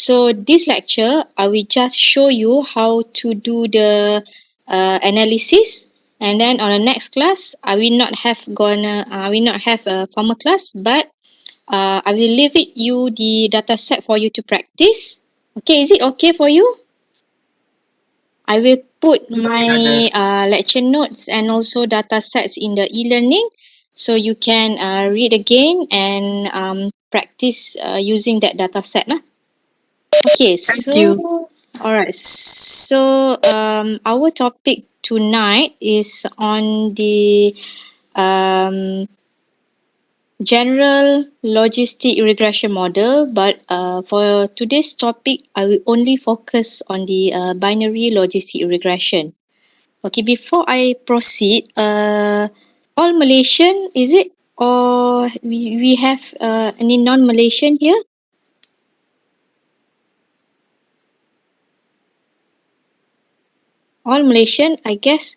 so this lecture, I will just show you how to do the analysis, and then on the next class, I will not have a formal class, but I will leave you the data set for you to practice. Okay, is it okay for you? I will put my lecture notes and also data sets in the e-learning, so you can read again and practice using that data set. Okay, so alright. So our topic tonight is on the general logistic regression model, but for today's topic, I will only focus on the binary logistic regression. Okay, before I proceed, all Malaysian is it, or we have any non-Malaysian here? All Malaysian, I guess.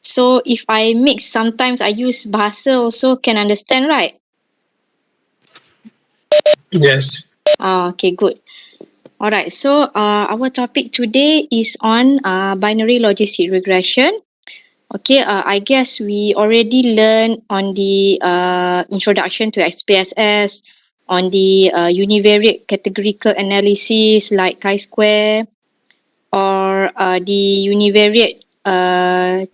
So if I mix, sometimes I use bahasa also can understand, right? Yes. Okay, good. Alright, so our topic today is on binary logistic regression. Okay, I guess we already learned on the introduction to XPSS, on the univariate categorical analysis like chi-square, or the univariate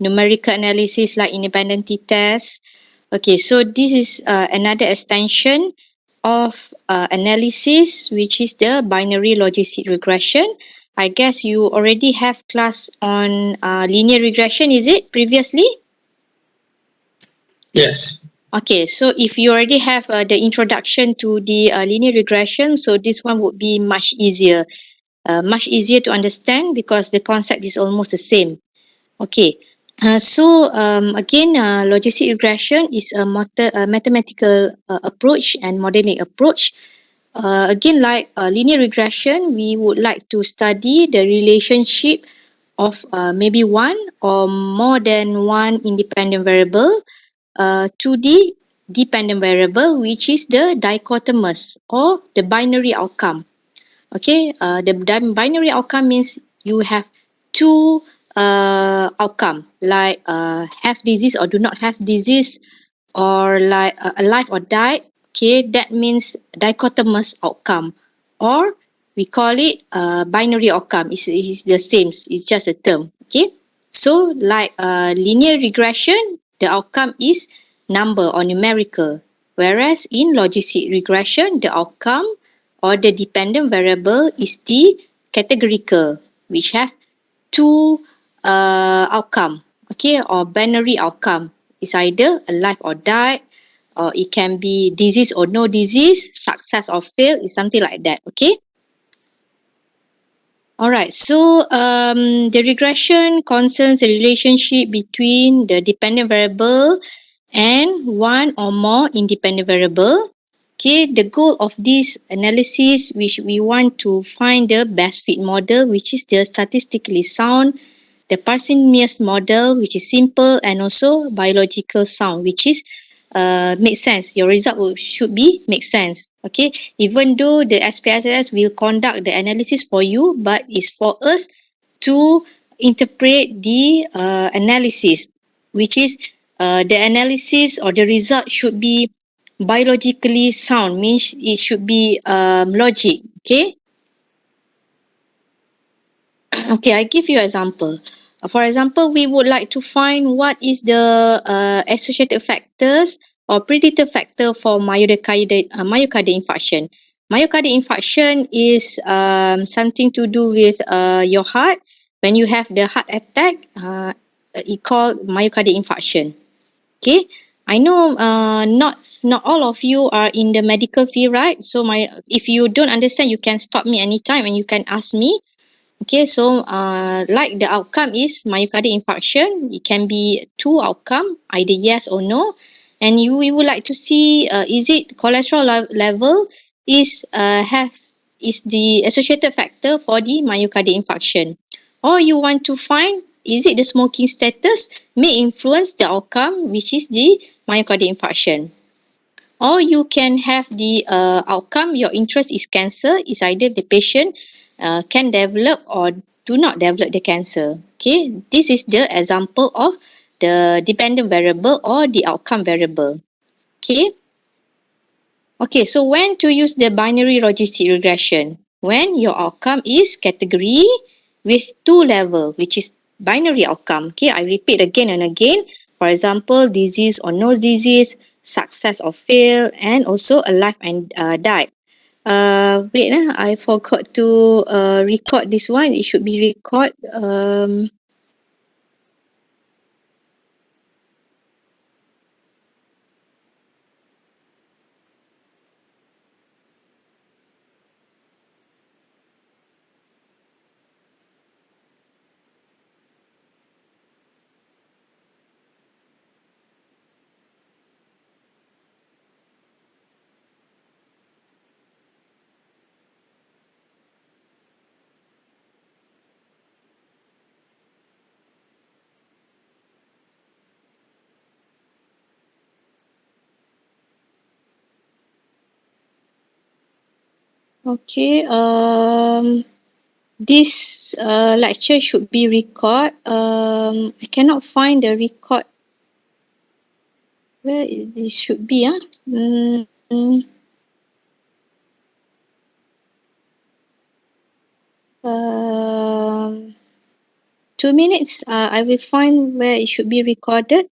numerical analysis like independent t-test. Okay, so this is another extension of analysis, which is the binary logistic regression. I guess you already have class on linear regression, is it, previously? Yes. Okay, so if you already have the introduction to the linear regression, so this one would be much easier to understand because the concept is almost the same. Okay, again, logistic regression is a mathematical approach and modeling approach. Again, like linear regression, we would like to study the relationship of maybe one or more than one independent variable to the dependent variable, which is the dichotomous or the binary outcome. Okay, the binary outcome means you have two outcome, like have disease or do not have disease, or like alive or died. Okay, that means dichotomous outcome, or we call it binary outcome. It's the same. It's just a term. Okay, so like linear regression, the outcome is number or numerical, whereas in logistic regression, the outcome or the dependent variable is the categorical, which have two outcome, okay, or binary outcome. It's either alive or died, or it can be disease or no disease, success or fail, is something like that, okay? Alright, so the regression concerns the relationship between the dependent variable and one or more independent variable. Okay, the goal of this analysis, which we want to find the best fit model, which is the statistically sound, the parsimonious model, which is simple, and also biological sound, which is makes sense. Your result should be make sense. Okay, even though the SPSS will conduct the analysis for you, but it's for us to interpret the analysis, which is the analysis or the result should be biologically sound, means it should be logic. Okay. Okay, I give you an example. For example, we would like to find what is the associated factors or predictor factor for myocardial infarction. Myocardial infarction is something to do with your heart. When you have the heart attack, it called myocardial infarction. Okay, I know not all of you are in the medical field, right? So if you don't understand, you can stop me anytime and you can ask me. Okay, so like the outcome is myocardial infarction. It can be two outcome, either yes or no. And we would like to see is it cholesterol level is the associated factor for the myocardial infarction, or you want to find is it the smoking status may influence the outcome, which is the myocardial infarction. Or you can have the outcome, your interest is cancer, is either the patient can develop or do not develop the cancer. Okay, this is the example of the dependent variable or the outcome variable. Okay. Okay, so when to use the binary logistic regression? When your outcome is category with two level, which is binary outcome. Okay, I repeat again and again. For example, disease or no disease, success or fail, and also alive and died. Wait, I forgot to record this one. It should be record. Okay. This lecture should be record. I cannot find the record. Where it should be, um, 2 minutes. I will find where it should be recorded.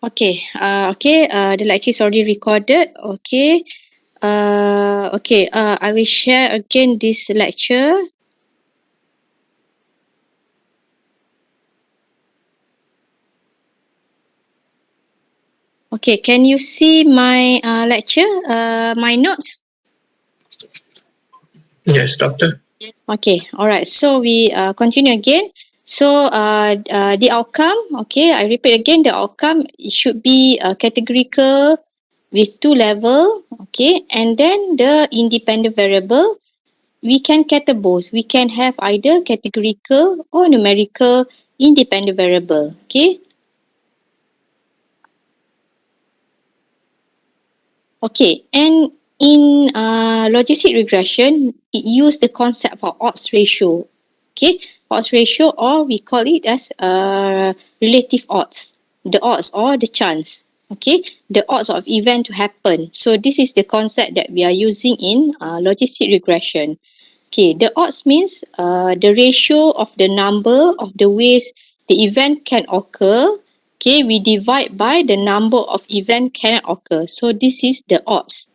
Okay. Okay. The lecture is already recorded. Okay. Okay. I will share again this lecture. Okay. Can you see my lecture? My notes? Yes, doctor. Okay, all right. So we continue again. So the outcome, okay, I repeat again, the outcome it should be categorical with two level, okay, and then the independent variable, we can cater both. We can have either categorical or numerical independent variable, okay. Okay, and in logistic regression, it use the concept of odds ratio. Okay, odds ratio, or we call it as relative odds, the odds or the chance. Okay, the odds of event to happen. So this is the concept that we are using in logistic regression. Okay, the odds means the ratio of the number of the ways the event can occur. Okay, we divide by the number of event can occur. So this is the odds.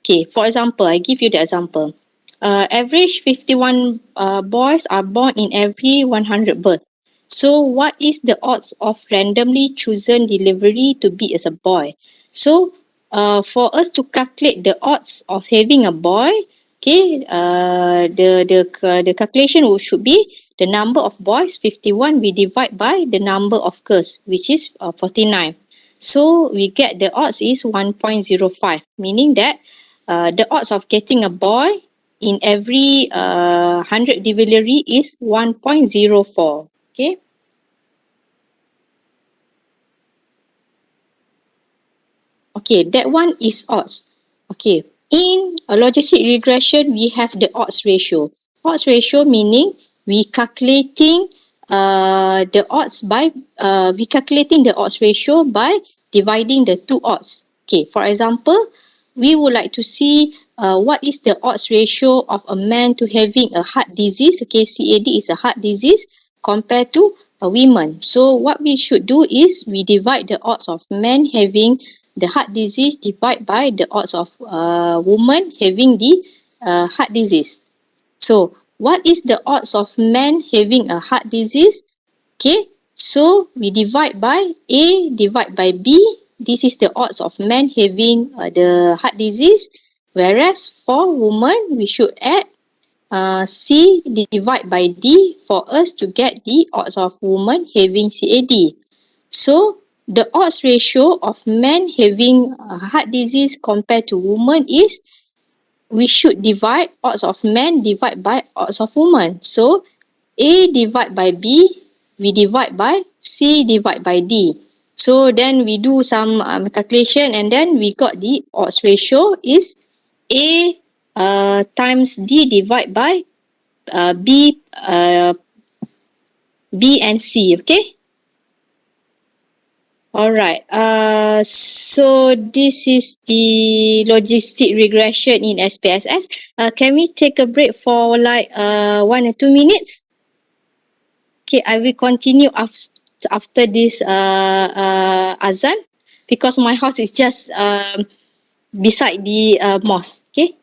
Okay, for example, I give you the example. Average 51 boys are born in every 100 birth. So what is the odds of randomly chosen delivery to be as a boy? So for us to calculate the odds of having a boy, okay, the calculation should be the number of boys 51 we divide by the number of girls, which is 49. So we get the odds is 1.05, meaning that the odds of getting a boy in every 100 delivery is 1.04. Okay. Okay, that one is odds. Okay. In a logistic regression, we have the odds ratio. Odds ratio meaning we calculating the odds by we calculating the odds ratio by dividing the two odds. Okay, for example, we would like to see what is the odds ratio of a man to having a heart disease. Okay, CAD is a heart disease compared to a woman. So what we should do is we divide the odds of men having the heart disease divide by the odds of woman having the heart disease. So what is the odds of men having a heart disease? Okay, so we divide by A divide by B. This is the odds of men having the heart disease. Whereas for women, we should add C divide by D for us to get the odds of women having CAD. So the odds ratio of men having heart disease compared to women is, we should divide odds of men divide by odds of women. So A divide by B, we divide by C divide by D. So then we do some calculation and then we got the odds ratio is A times D divide by B and C. Okay. Alright. So this is the logistic regression in SPSS. Can we take a break for like 1 or 2 minutes? Okay, I will continue after this azan, because my house is just beside the mosque. Okay.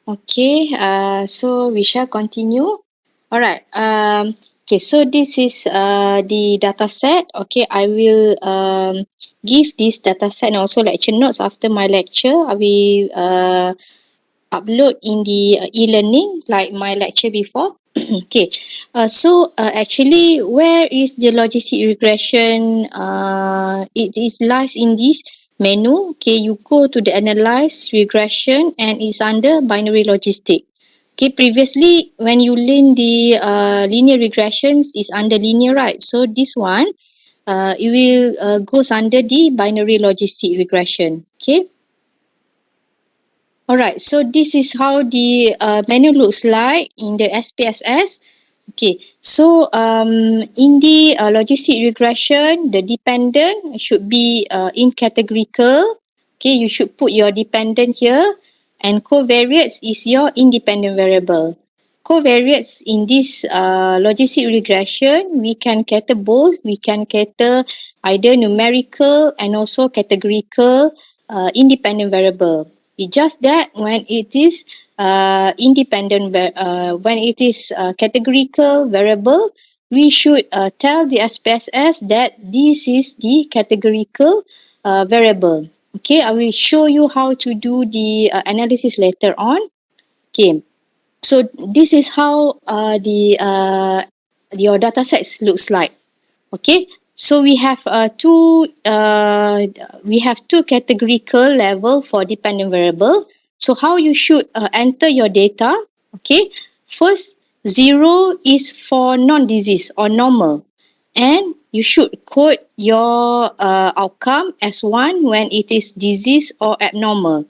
Okay, so we shall continue. Alright. Okay, so this is the data set. Okay, I will give this data set and also lecture notes after my lecture. I will upload in the e-learning like my lecture before. Okay, so actually, where is the logistic regression? It is lies in this menu. Okay, you go to the analyze regression and it's under binary logistic. Okay, previously when you learn the linear regressions is under linear, right? So this one, it will goes under the binary logistic regression. Okay. Alright, so this is how the menu looks like in the SPSS. Okay, so in the logistic regression, the dependent should be in categorical. Okay, you should put your dependent here, and covariates is your independent variable. Covariates in this logistic regression, we can cater both. We can cater either numerical and also categorical independent variable. It's just that when it is when it is categorical variable, we should tell the SPSS that this is the categorical variable. Okay, I will show you how to do the analysis later on. Okay, so this is how your data sets looks like. Okay, so we have two categorical level for dependent variable. So how you should enter your data? Okay, first 0 is for non-disease or normal, and you should code your outcome as 1 when it is disease or abnormal.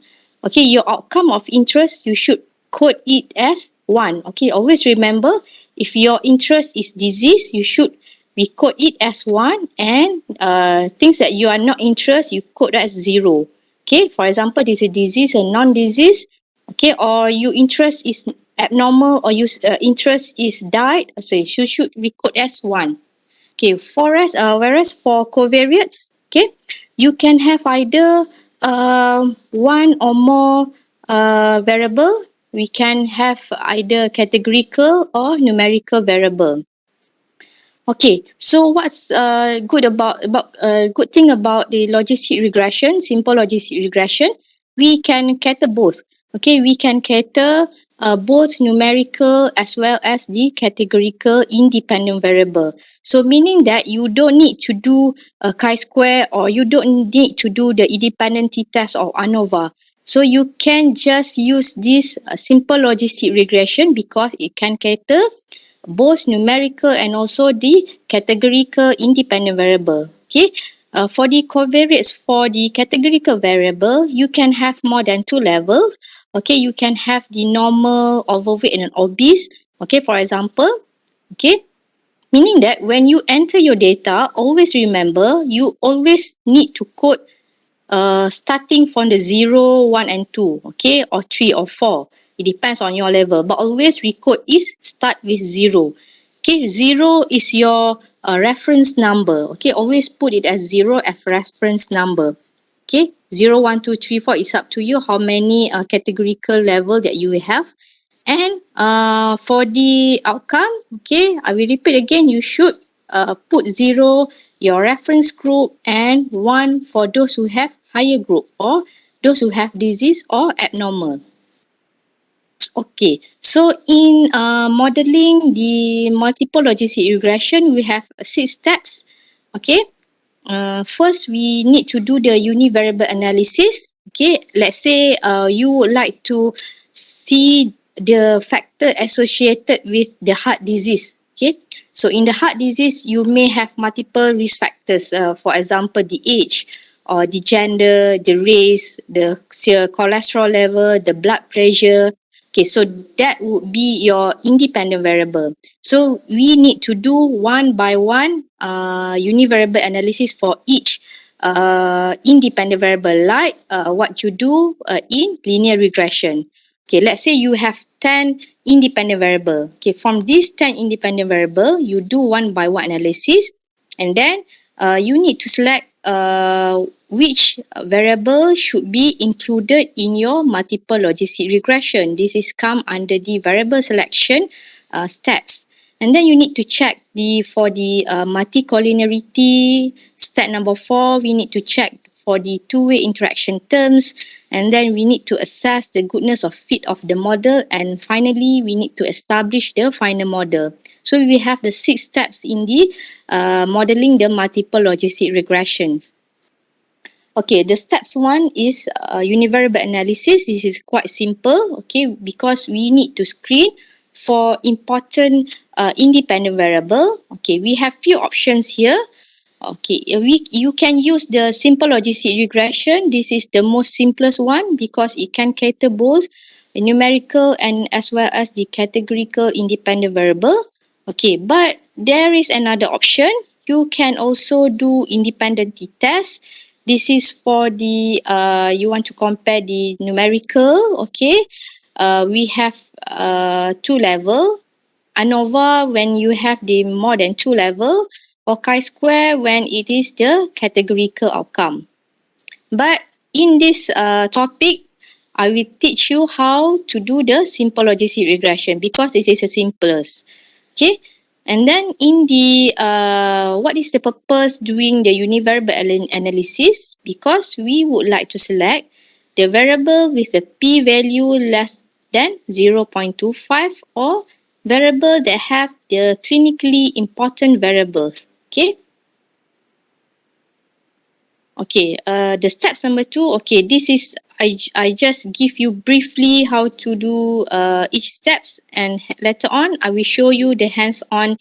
Okay, your outcome of interest, you should code it as 1. Okay, always remember, if your interest is disease, you should recode it as 1, and things that you are not interested, you code as 0. Okay, for example, this is a disease and non-disease. Okay, or your interest is abnormal, or your interest is died, so you should record as 1. Okay, whereas for covariates, okay, you can have either one or more variable. We can have either categorical or numerical variable. Okay, so what's good thing about the logistic regression, simple logistic regression? We can cater both. Okay, we can cater both numerical as well as the categorical independent variable. So meaning that you don't need to do a chi-square, or you don't need to do the independent t-test or ANOVA. So you can just use this simple logistic regression because it can cater both numerical and also the categorical independent variable. Okay, for the covariates for the categorical variable, you can have more than 2 levels. Okay, you can have the normal, overweight, and obese. Okay, for example, okay, meaning that when you enter your data, always remember you always need to code starting from the 0, 1 and 2, okay, or 3 or 4. It depends on your level, but always recode is start with 0. Okay, 0 is your reference number. Okay, always put it as 0 as reference number. Okay, 0, 1, 2, 3, 4 is up to you how many categorical level that you have. And for the outcome, okay, I will repeat again, you should put 0 your reference group and 1 for those who have higher group or those who have disease or abnormal. Okay, so in modeling the multiple logistic regression, we have 6 steps. Okay, first we need to do the univariable analysis. Okay, let's say you would like to see the factor associated with the heart disease. Okay, so in the heart disease, you may have multiple risk factors. For example, the age, or the gender, the race, the cholesterol level, the blood pressure. Okay, so that would be your independent variable. So we need to do one by one univariable analysis for each independent variable, like what you do in linear regression. Okay, let's say you have 10 independent variable. Okay, from these 10 independent variable, you do one by one analysis, and then you need to select which variable should be included in your multiple logistic regression. This is come under the variable selection steps. And then you need to check for the multicollinearity. Step number 4, we need to check for the two-way interaction terms. And then we need to assess the goodness of fit of the model. And finally, we need to establish the final model. So we have the 6 steps in the modeling the multiple logistic regressions. Okay, the steps 1 is univariable analysis. This is quite simple, okay, because we need to screen for important independent variable. Okay, we have few options here. Okay, you can use the simple logistic regression. This is the most simplest one because it can cater both numerical and as well as the categorical independent variable. Okay, but there is another option. You can also do independent t-test. This is for the you want to compare the numerical. Okay, we have 2 level. ANOVA when you have the more than 2 level, or chi-square when it is the categorical outcome. But in this topic, I will teach you how to do the simple logistic regression because it is the simplest. Okay, and then in the what is the purpose doing the univariable analysis? Because we would like to select the variable with the p-value less than 0.25 or variable that have the clinically important variables. Okay. Okay, the steps number 2, okay, this is, I just give you briefly how to do each steps, and later on I will show you the hands-on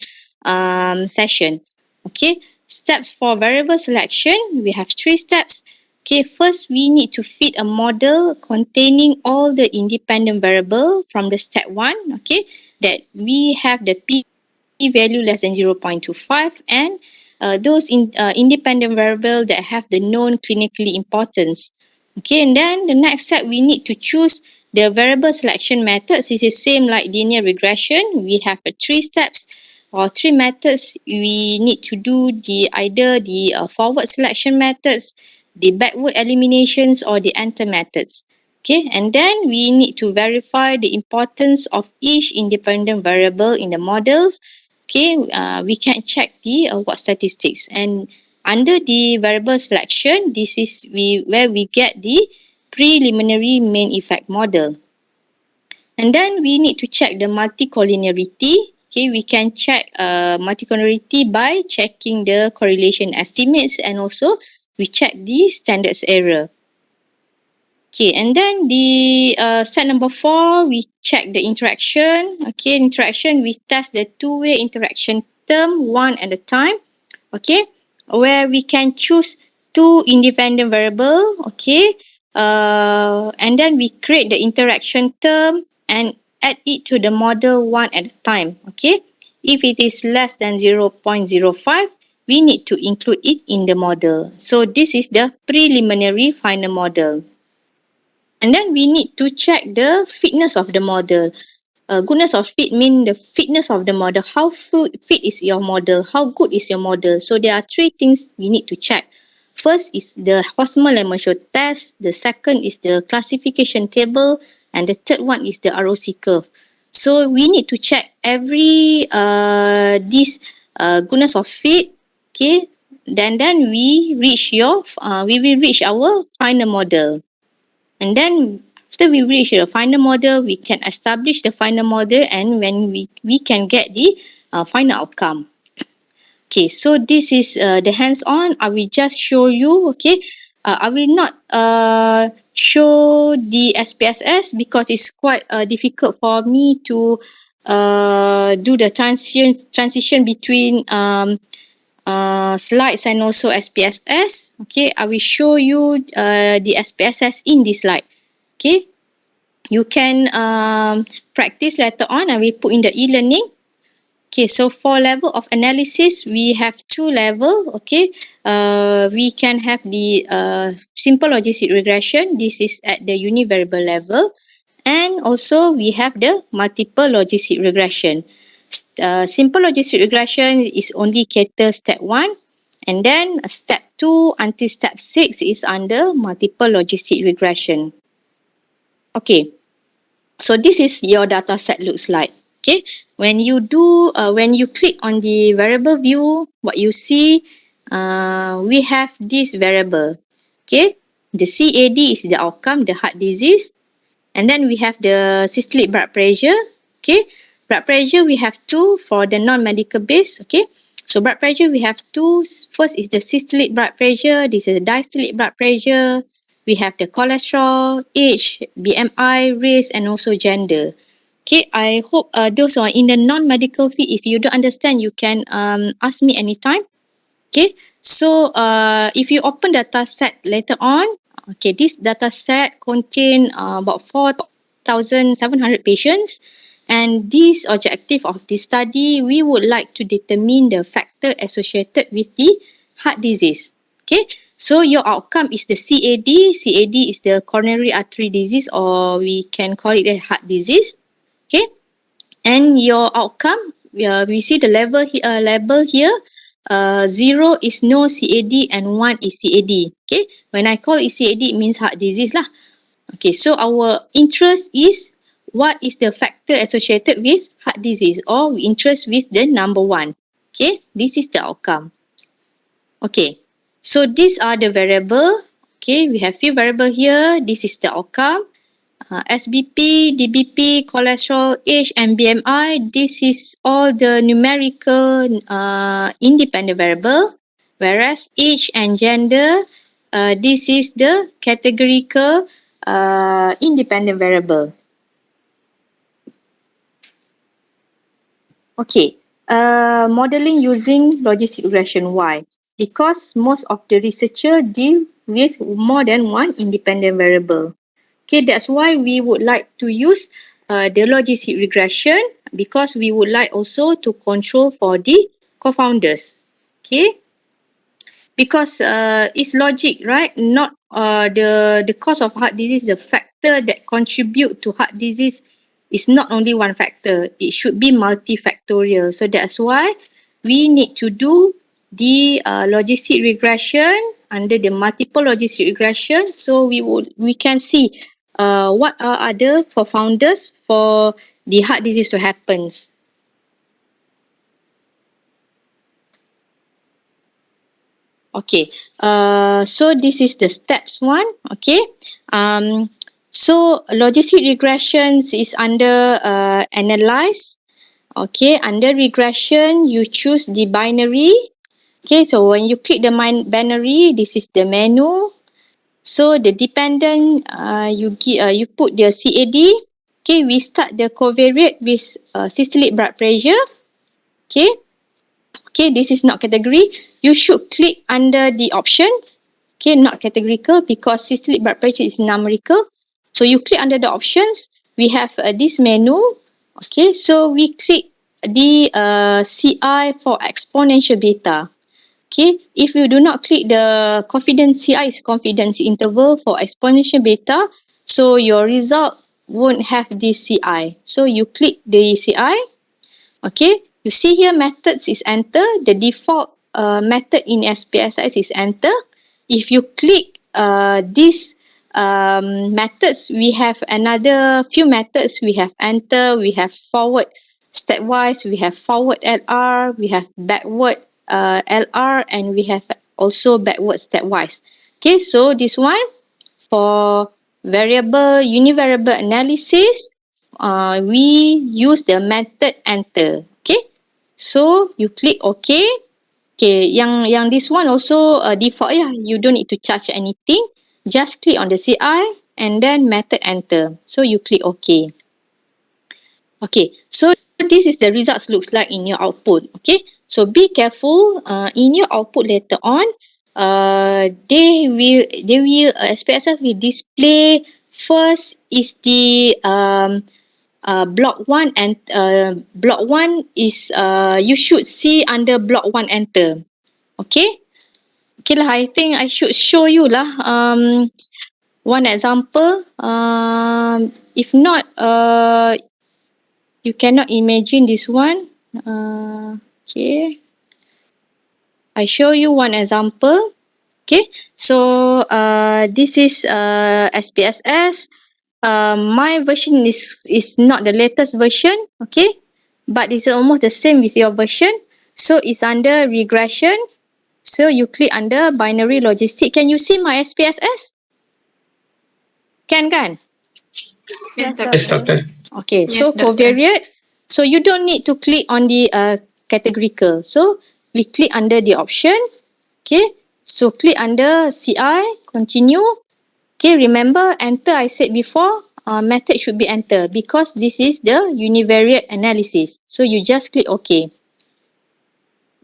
session. Okay, steps for variable selection, we have 3 steps. Okay, first we need to fit a model containing all the independent variable from the step 1, okay, that we have the p value less than 0.25 and those independent variable that have the known clinically importance. Okay, and then the next step we need to choose the variable selection methods. This is same like linear regression. We have 3 steps or 3 methods. We need to do either the forward selection methods, the backward eliminations, or the enter methods. Okay, and then we need to verify the importance of each independent variable in the models. Okay, we can check the what statistics, and under the variable selection, this is where we get the preliminary main effect model. And then we need to check the multicollinearity. Okay, we can check multicollinearity by checking the correlation estimates, and also we check the standards error. Okay, and then the step number 4, we check the interaction. Okay, interaction, we test the two-way interaction term one at a time. Okay, where we can choose 2 independent variable. Okay, and then we create the interaction term and add it to the model one at a time. Okay, if it is less than 0.05, we need to include it in the model. So this is the preliminary final model. And then we need to check the fitness of the model. Goodness of fit mean the fitness of the model. How fit is your model? How good is your model? So there are 3 things we need to check. First is the Hosmer-Lemaitre test. The second is the classification table. And the third one is the ROC curve. So we need to check every this goodness of fit. Okay. Then we will reach our final model. And then after we reach the final model, we can establish the final model, and when we can get the final outcome. Okay, so this is the hands-on. I will just show you, okay. I will not show the SPSS because it's quite difficult for me to do the transition between slides and also SPSS. Okay, I will show you the SPSS in this slide. Okay, you can practice later on. I will put in the e-learning. Okay, so for level of analysis, we have 2 levels. Okay, we can have the simple logistic regression. This is at the univariable level. And also we have the multiple logistic regression. Simple logistic regression is only cater step 1. And then step 2 until step 6 is under multiple logistic regression. Okay, so this is your data set looks like. Okay, when you click on the variable view, what you see, we have this variable. Okay, the CAD is the outcome, the heart disease. And then we have the systolic blood pressure. Okay, blood pressure we have 2 for the non-medical base. Okay, so blood pressure we have 2. First is the systolic blood pressure. This is the diastolic blood pressure. We have the cholesterol, age, BMI, race, and also gender. Okay, I hope those are in the non-medical field. If you don't understand, you can ask me anytime. Okay, so if you open data set later on, okay, this data set contain about 4,700 patients, and this objective of this study, we would like to determine the factor associated with the heart disease. Okay, so your outcome is the CAD. CAD is the coronary artery disease, or we can call it a heart disease. Okay, and your outcome, we see the label here. 0 is no CAD and 1 is CAD. Okay, when I call it CAD, it means heart disease lah. Okay, so our interest is what is the factor associated with heart disease, or we interest with the number 1. Okay, this is the outcome. Okay, so these are the variable. Okay, we have few variable here. This is the outcome. SBP, DBP, cholesterol, age, and BMI. This is all the numerical independent variable. Whereas age and gender, this is the categorical independent variable. Okay, modeling using logistic regression. Why? Because most of the researcher deal with more than one independent variable. Okay, that's why we would like to use the logistic regression, because we would like also to control for the co-founders. Okay, because it's logic, right? Not the cause of heart disease, the factor that contribute to heart disease is not only one factor. It should be multifactorial. So that's why we need to do the logistic regression under the multiple logistic regression. So we can see what are other co-founders for the heart disease to happen. Okay, so this is the steps one. Okay, so logistic regressions is under analyze. Okay, under regression you choose the binary. Okay, so when you click the binary, this is the menu. So the dependent, you put the CAD. Okay, we start the covariate with systolic blood pressure. Okay. Okay, this is not category. You should click under the options. Okay, not categorical, because systolic blood pressure is numerical. So you click under the options. We have this menu. Okay, so we click the CI for exponential beta. Okay, if you do not click the confidence, CI is confidence interval for exponential beta, so your result won't have this CI. So you click the CI. Okay, you see here methods is enter. The default method in SPSS is enter. If you click these methods, we have another few methods. We have enter, we have forward stepwise, we have forward LR, we have backward LR, and we have also backward stepwise. Okay, so this one for univariable analysis, we use the method enter. Okay, so you click OK. Okay, yang this one also default ya. You don't need to charge anything. Just click on the CI and then method enter. So you click OK. Okay, so this is the results looks like in your output. Okay, so be careful in your output later on. They will SPSS will display first is the block 1, and block 1 is you should see under block 1 enter. Okay, okay lah, I think I should show you lah one example. If not you cannot imagine this one. Okay, I show you one example. Okay, so this is SPSS. My version is not the latest version. Okay, but it's almost the same with your version. So it's under regression. So you click under binary logistic. Can you see my SPSS? Can? Yes, Doctor. Yes, doctor. Okay, Yes, so doctor. covariate. So you don't need to click on the categorical. So we click under the option. Okay, so click under CI, continue. Okay, remember enter I said before, method should be enter because this is the univariate analysis. So you just click OK.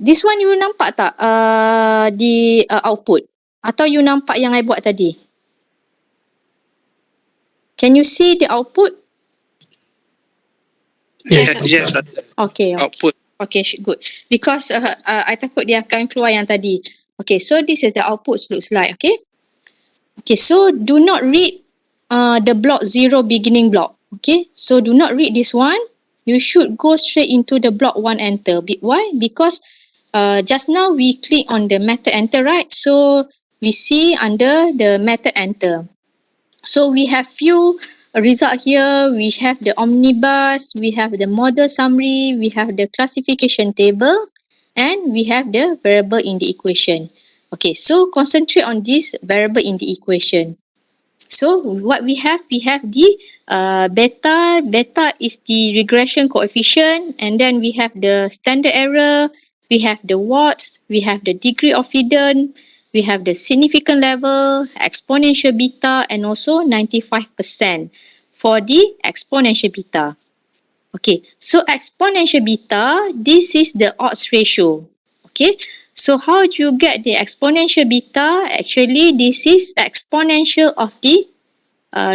This one you nampak tak di output? Atau you nampak yang I buat tadi? Can you see the output? Yes, Yes, doctor. Okay. output. Okay, good. Because I takut dia akan keluar yang tadi. Okay, so this is the output looks like. Okay. Okay, so do not read the block 0 beginning block. Okay, so do not read this one. You should go straight into the block 1 enter. Why? Because just now we click on the method enter, right? So we see under the method enter. So we have few result here. We have the omnibus, we have the model summary, we have the classification table, and we have the variable in the equation. Okay, so concentrate on this variable in the equation. So what we have the beta. Beta is the regression coefficient, and then we have the standard error, we have the watts, we have the degree of freedom, we have the significant level, exponential beta, and also 95% for the exponential beta. Okay, so exponential beta, this is the odds ratio. Okay, So how do you get the exponential beta? Actually, this is the exponential of the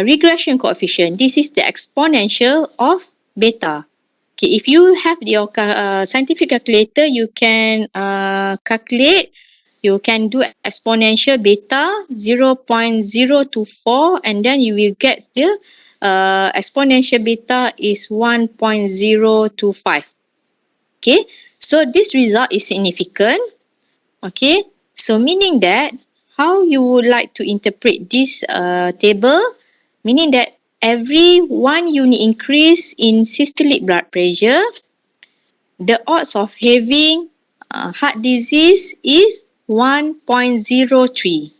regression coefficient. This is the exponential of beta. Okay, if you have your scientific calculator, you can calculate. You can do exponential beta 0.024, and then you will get the exponential beta is 1.025. Okay, so this result is significant. Okay, so meaning that how you would like to interpret this table, meaning that every 1 unit increase in systolic blood pressure, the odds of having heart disease is 1.03.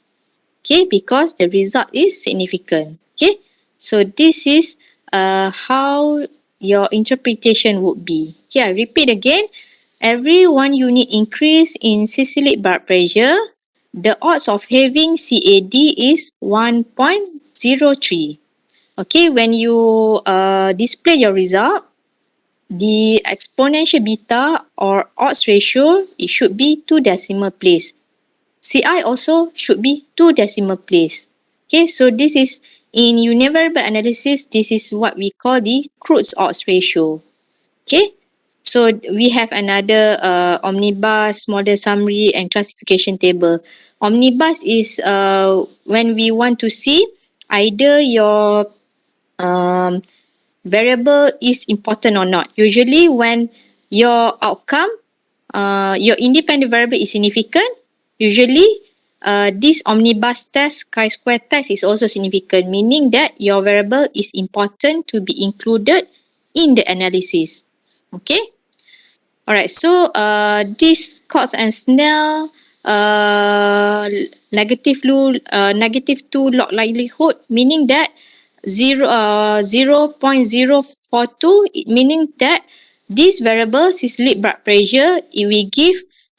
Okay, because the result is significant. Okay, so this is how your interpretation would be. Okay, I repeat again. Every 1 unit increase in systolic blood pressure, the odds of having CAD is 1.03. Okay, when you display your result, the exponential beta or odds ratio, it should be 2 decimal place. CI also should be 2 decimal place. Okay, so this is in univariable analysis, this is what we call the Creutz's odds ratio. Okay, so we have another omnibus model summary and classification table. Omnibus is when we want to see either your um, variable is important or not. Usually when your outcome, your independent variable is significant, usually this omnibus test, chi-square test is also significant, meaning that your variable is important to be included in the analysis. Okay. Alright, so this Cox and Snell negative 2 log likelihood, meaning that 0.042, meaning that this variable systolic blood pressure, it will give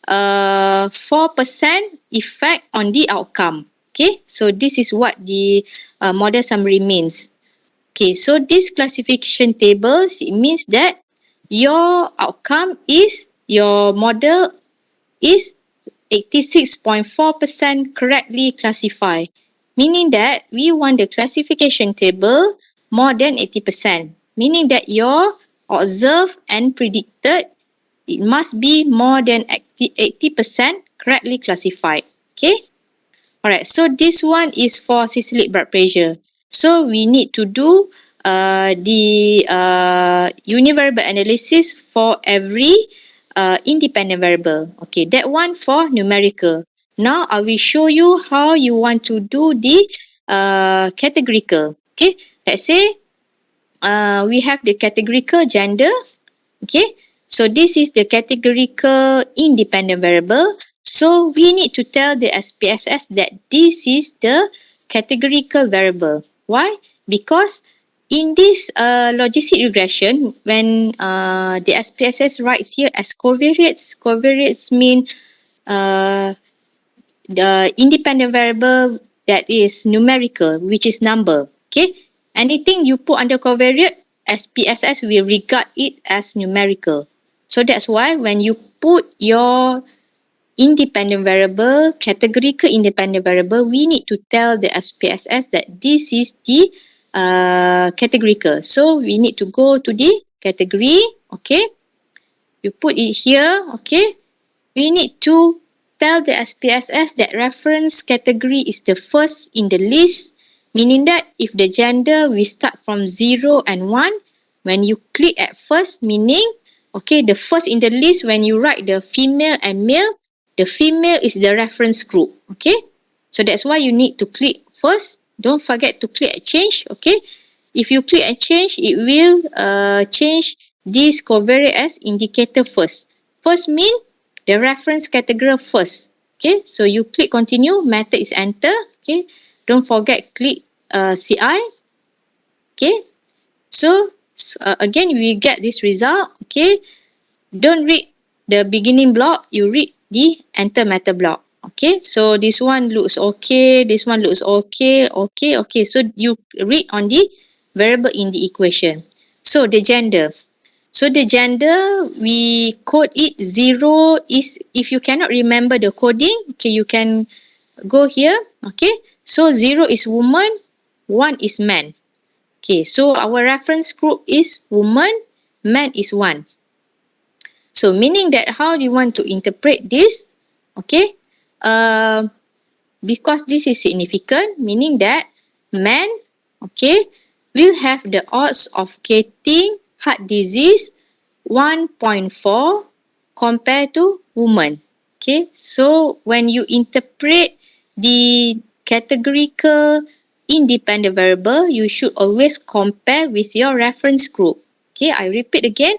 4% effect on the outcome. Okay, so this is what the model summary means. Okay, so this classification tables, it means that your outcome is your model is 86.4% correctly classified, meaning that we want the classification table more than 80%, meaning that your observed and predicted, it must be more than 80% correctly classified. Okay. Alright, so this one is for systolic blood pressure. So we need to do the univariable analysis for every independent variable. Okay, that one for numerical. Now I will show you how you want to do the categorical. Okay, let's say we have the categorical gender. Okay, so this is the categorical independent variable. So we need to tell the SPSS that this is the categorical variable. Why? Because in this logistic regression, when the SPSS writes here as covariates mean uh, the independent variable that is numerical, which is number. Okay, anything you put under covariate, SPSS will regard it as numerical. So that's why when you put your independent variable, categorical independent variable, we need to tell the SPSS that this is the categorical. So we need to go to the category. Okay, you put it here. Okay, we need to tell the SPSS that reference category is the first in the list, meaning that if the gender we start from 0 and 1, when you click at first, meaning okay, the first in the list, when you write the female and male, the female is the reference group. Okay, so that's why you need to click first. Don't forget to click at change. Okay, if you click at change, it will change this covariate as indicator first. First mean the reference category first. Okay, so you click continue, method is enter. Okay, don't forget click CI. Okay, so again we get this result. Okay, don't read the beginning block, you read the enter method block. Okay, so this one looks okay, this one looks okay, okay. So you read on the variable in the equation. So the gender. So the gender, we code it 0 is, if you cannot remember the coding, okay, you can go here, okay. So 0 is woman, 1 is man. Okay, so our reference group is woman, man is 1. So meaning that how do you want to interpret this? Okay, uh, because this is significant, meaning that man, okay, will have the odds of getting heart disease 1.4 compared to woman. Okay, so when you interpret the categorical independent variable, you should always compare with your reference group. Okay, I repeat again.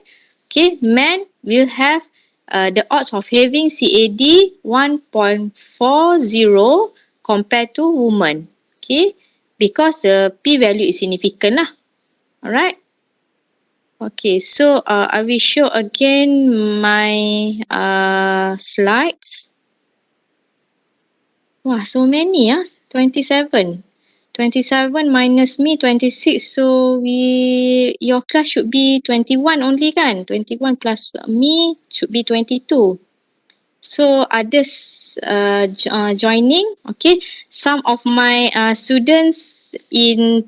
Okay, man will have the odds of having CAD 1.40 compared to woman. Okay, because the p value is significant lah. Alright. Okay, so I will show again my slides. Wah, so many 27. 27 minus me 26, so your class should be 21 only kan? 21 plus me should be 22. So others joining, okay. Some of my students in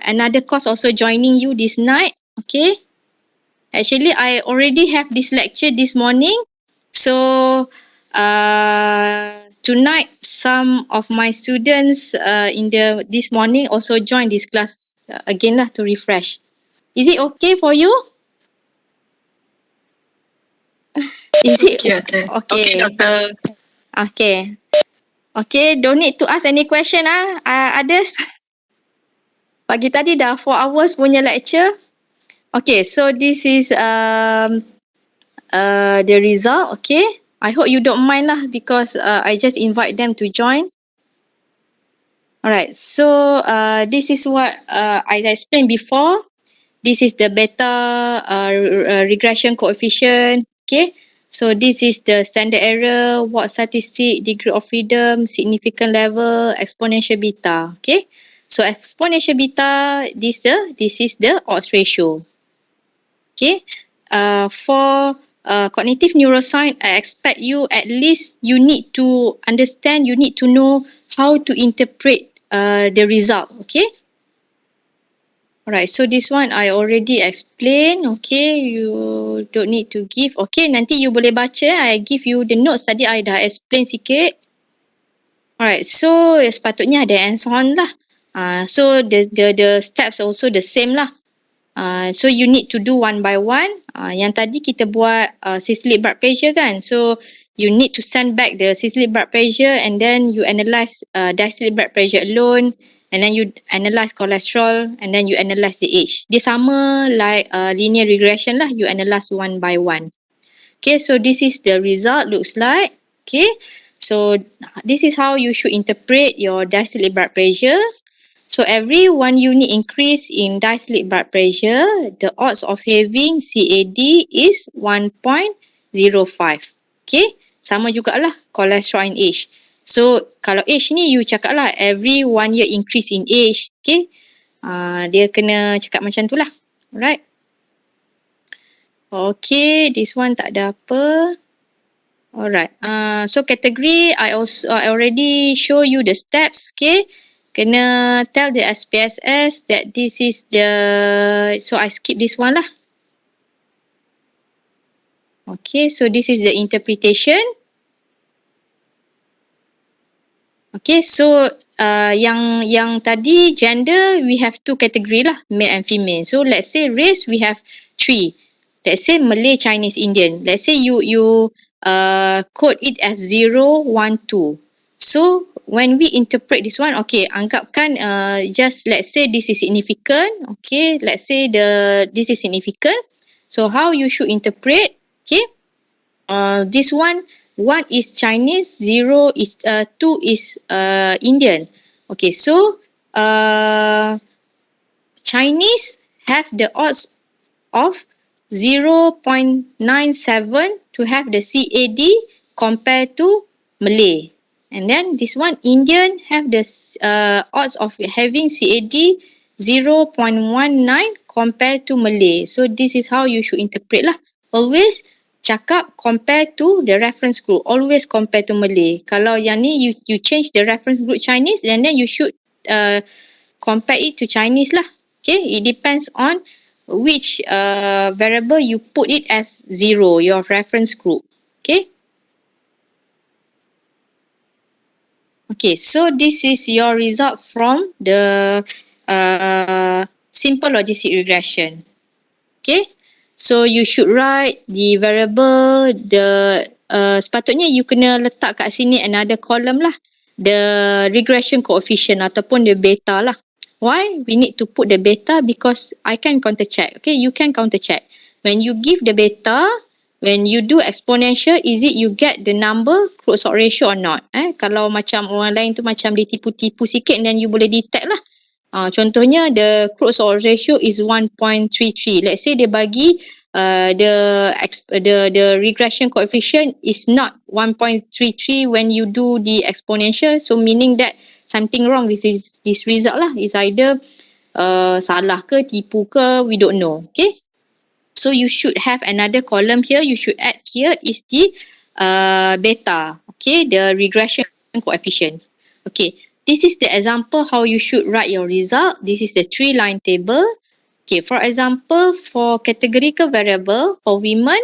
another course also joining you this night, okay. Actually, I already have this lecture this morning. So tonight, some of my students in this morning also join this class again lah to refresh. Is it okay for you? Is it Okay, Doctor. okay? Okay. Okay, don't need to ask any question others. Pagi tadi dah 4 hours punya lecture. Okay, so this is the result, okay. I hope you don't mind lah because I just invite them to join. Alright, so this is what I explained before. This is the beta regression coefficient, okay. So this is the standard error, what statistic, degree of freedom, significant level, exponential beta, okay. So exponential beta, this is the odds ratio. Okay, for cognitive neuroscience, I expect you at least you need to understand, you need to know how to interpret the result. Okay. Alright, so this one I already explained. Okay, you don't need to give. Okay, nanti you boleh baca. I give you the notes tadi I dah explain sikit. Alright, so sepatutnya ada hands-on lah. So the steps also the same lah. So you need to do one by one. Yang tadi kita buat systolic blood pressure kan. So you need to send back the systolic blood pressure and then you analyse diastolic blood pressure alone, and then you analyse cholesterol, and then you analyse the age. Dia sama like linear regression lah. You analyse one by one. Okay, so this is the result looks like. Okay, so this is how you should interpret your diastolic blood pressure. So every 1 unit increase in diastolic blood pressure, the odds of having CAD is 1.05. Okay, sama jugalah cholesterol and age. So kalau age ni you cakap lah every 1 year increase in age. Okay, dia kena cakap macam tu lah. Alright. Okay, this one tak ada apa. Alright. So category I already show you the steps. Okay. Kena tell the SPSS that this is the, so I skip this one lah. Okay, so this is the interpretation. Okay, so yang tadi gender we have 2 category lah, male and female. So let's say race we have 3. Let's say Malay, Chinese, Indian. Let's say you code it as 0, 1, 2. So when we interpret this one, okay, anggapkan just let's say this is significant. Okay, let's say this is significant. So how you should interpret? Okay, this one is Chinese, 0 is 2 is Indian. Okay, so Chinese have the odds of 0.97 to have the CAD compared to Malay. And then this one Indian have the odds of having CAD 0.19 compared to Malay. So this is how you should interpret lah. Always cakap compare to the reference group. Always compare to Malay. Kalau yang ni you change the reference group Chinese, and then you should compare it to Chinese lah. Okay, it depends on which variable you put it as 0, your reference group. Okay. Okay, so this is your result from the simple logistic regression. Okay, so you should write the variable, sepatutnya you kena letak kat sini another column lah, the regression coefficient ataupun the beta lah. Why we need to put the beta? Because I can counter check. Okay, you can counter check. When you give the beta, when you do exponential, is it you get the number crude salt ratio or not? Kalau macam orang lain tu macam dia tipu-tipu sikit, then you boleh detect lah. Contohnya the crude salt ratio is 1.33. Let's say dia bagi the regression coefficient is not 1.33 when you do the exponential. So meaning that something wrong with this result lah. It's either salah ke, tipu ke, we don't know. Okay. So you should have another column here. You should add here is the beta. Okay, the regression coefficient. Okay, this is the example how you should write your result. This is the 3-line table. Okay, for example, for categorical variable for women,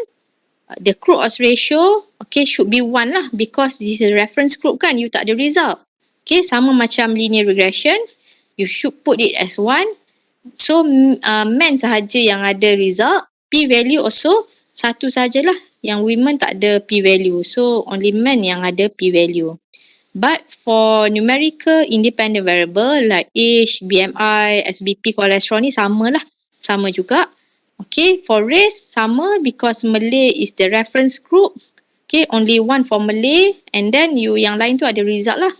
the crude oil ratio should be 1 lah, because this is a reference group kan, you tak ada result. Okay, sama macam linear regression, you should put it as 1. So men sahaja yang ada result, p value also satu sajalah, yang women tak ada p value, so only men yang ada p value. But for numerical independent variable like age, BMI, SBP, cholesterol ni sama lah, sama juga. Okay, for race sama, because Malay is the reference group. Okay, only 1 for Malay, and then you yang lain tu ada result lah.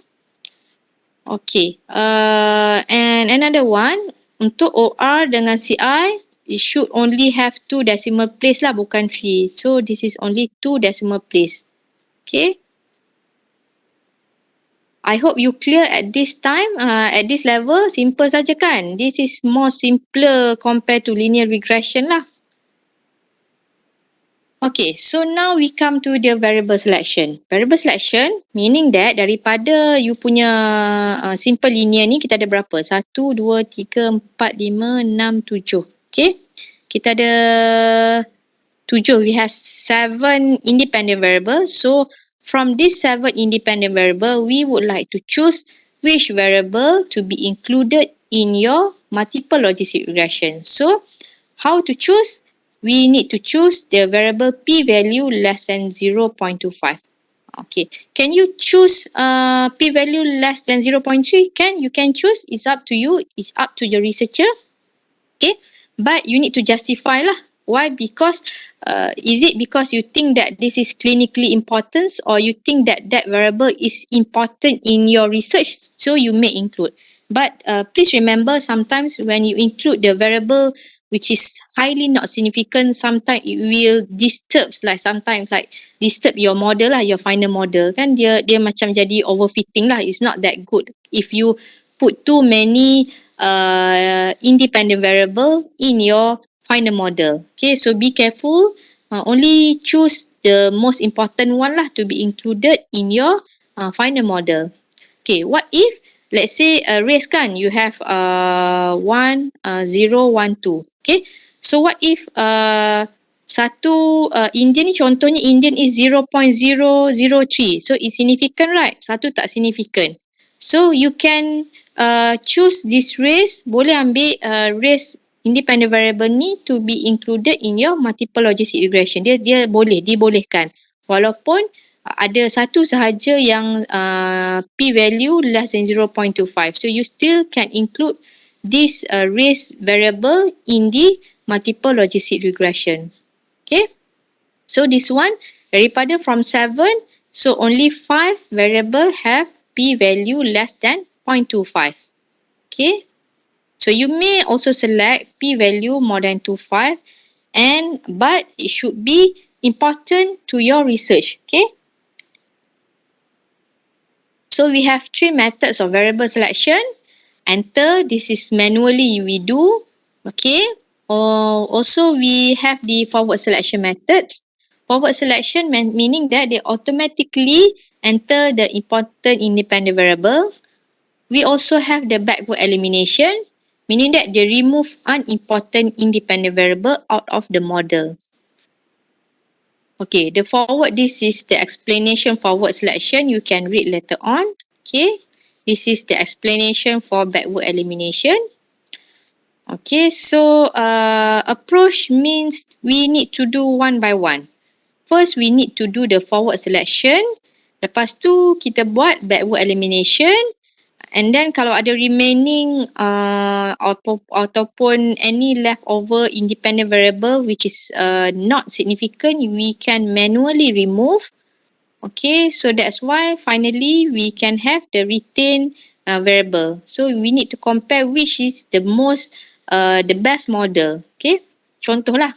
Okay, and another one, untuk OR dengan CI, it should only have 2 decimal place lah, bukan 3. So this is only 2 decimal place. Okay. I hope you clear at this time, at this level. Simple saja kan? This is more simpler compared to linear regression lah. Okay, so now we come to the variable selection. Variable selection meaning that daripada you punya simple linear ni, kita ada berapa? 1, 2, 3, 4, 5, 6, 7. Okay, kita ada 7. We have 7 independent variables. So from these 7 independent variables, we would like to choose which variable to be included in your multiple logistic regression. So how to choose? We need to choose the variable p value less than 0.25. Okay, can you choose p value less than 0.3? You can choose. It's up to you. It's up to the researcher. Okay, but you need to justify lah. Why? Because is it because you think that this is clinically important, or you think that that variable is important in your research, so you may include. But please remember, sometimes when you include the variable which is highly not significant, sometimes it will disturb your model lah, your final model kan, dia macam jadi overfitting lah. It's not that good if you put too many independent variable in your final model. Okay, so be careful. Only choose the most important one lah to be included in your final model. Okay, what if let's say race kan, you have 1, 0, 1, 2. Okay, so what if satu Indian ni, contohnya Indian is 0.003, so it's significant right? Satu tak significant. So you can choose this race, boleh ambil race independent variable ni to be included in your multiple logistic regression. Dia boleh, dibolehkan. Walaupun ada satu sahaja yang p value less than 0.25. So you still can include this race variable in the multiple logistic regression. Okay. So this one, daripada from 7, so only 5 variable have p value less than 0.25. Okay. So you may also select p value more than 25, but it should be important to your research. Okay. So we have 3 methods of variable selection, enter. This is manually we do. Okay. Also, we have the forward selection methods. Forward selection meaning that they automatically enter the important independent variable. We also have the backward elimination, meaning that they remove unimportant independent variable out of the model. Okay, this is the explanation forward selection. You can read later on. Okay, this is the explanation for backward elimination. Okay, so approach means we need to do one by one. First, we need to do the forward selection. Lepas tu, kita buat backward elimination. And then kalau ada remaining ataupun any leftover independent variable which is not significant, we can manually remove. Okay, so that's why finally we can have the retained variable. So we need to compare which is the best model. Okay, contohlah.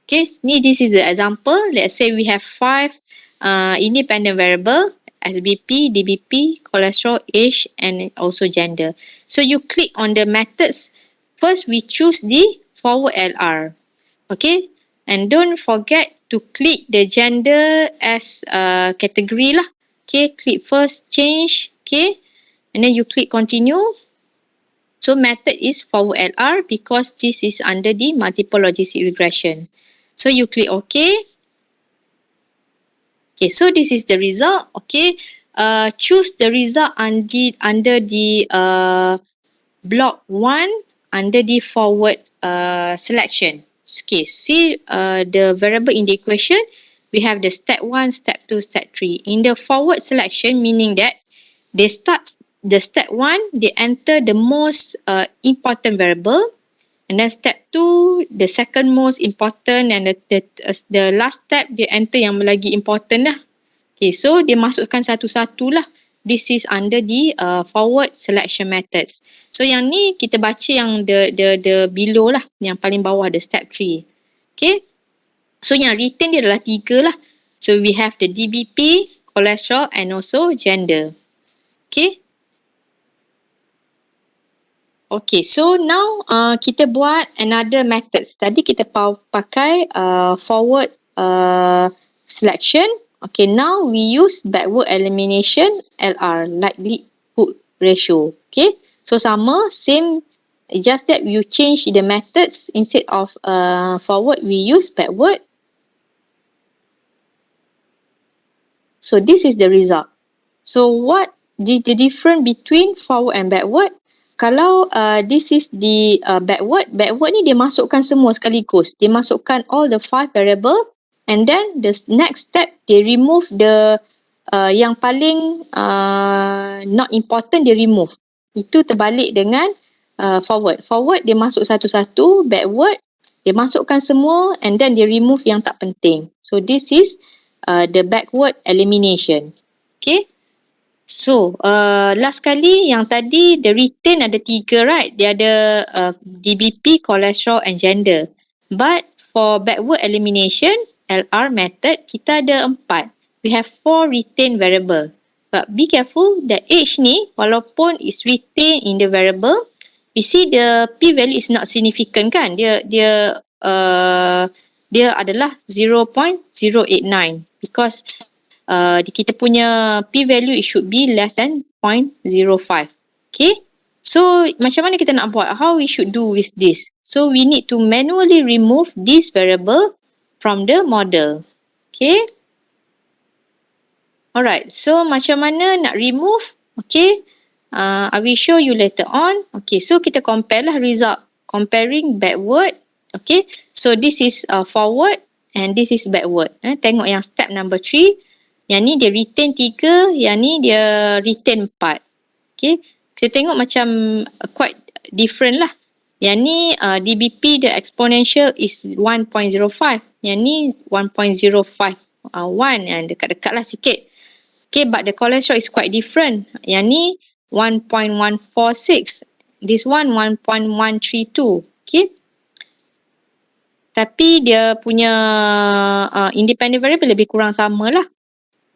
Okay, this is the example. Let's say we have 5 independent variable, SBP, DBP, cholesterol, age, and also gender. So you click on the methods. First, we choose the forward LR. Okay, and don't forget to click the gender as category lah. Okay, click first change. Okay, and then you click continue. So method is forward LR because this is under the multiple logistic regression. So you click OK. Okay, so this is the result. Okay, choose the result under the block 1 under the forward selection. Okay, see the variable in the equation. We have the step 1, step 2, step 3. In the forward selection, meaning that they start the step 1, they enter the most important variable. And then step 2, the second most important, and the last step, dia enter yang lagi important lah. Okay, so dia masukkan satu-satu lah. This is under the forward selection methods. So yang ni kita baca yang the below lah, yang paling bawah, the step 3. Okay, so yang retain dia adalah 3 lah. So we have the DBP, cholesterol, and also gender. Okay. Okay, so now kita buat another methods. Tadi kita pakai forward selection. Okay, now we use backward elimination LR, likelihood ratio. Okay, so sama, same, just that you change the methods. Instead of forward, we use backward. So this is the result. So what the difference between forward and backward? Kalau this is the backward ni dia masukkan semua sekaligus. Dia masukkan all the 5 variable, and then the next step they remove the yang paling not important, dia remove. Itu terbalik dengan forward. Forward dia masuk satu-satu, backward dia masukkan semua and then dia remove yang tak penting. So this is the backward elimination. Okay. So, last kali yang tadi, the retain ada 3, right? Dia ada DBP, cholesterol, and gender. But for backward elimination, LR method, kita ada 4. We have 4 retain variable. But be careful, the age ni, walaupun is retained in the variable, we see the p-value is not significant kan? Dia adalah 0.089 because kita punya p-value it should be less than 0.05. Okay. So macam mana kita nak buat? How we should do with this? So we need to manually remove this variable from the model. Okay. Alright. So macam mana nak remove? Okay. I will show you later on. Okay. So kita compare lah result. Comparing backward. Okay. So this is forward and this is backward. Tengok yang step number 3. Yang ni dia retain 3, yang ni dia retain 4. Okay. Kita tengok macam quite different lah. Yang ni DBP, the exponential is 1.05. Yang ni 1.051. Yang dekat-dekat lah sikit. Okay, but the cholesterol is quite different. Yang ni 1.146. This one 1.132. Okay. Tapi dia punya independent variable lebih kurang sama lah.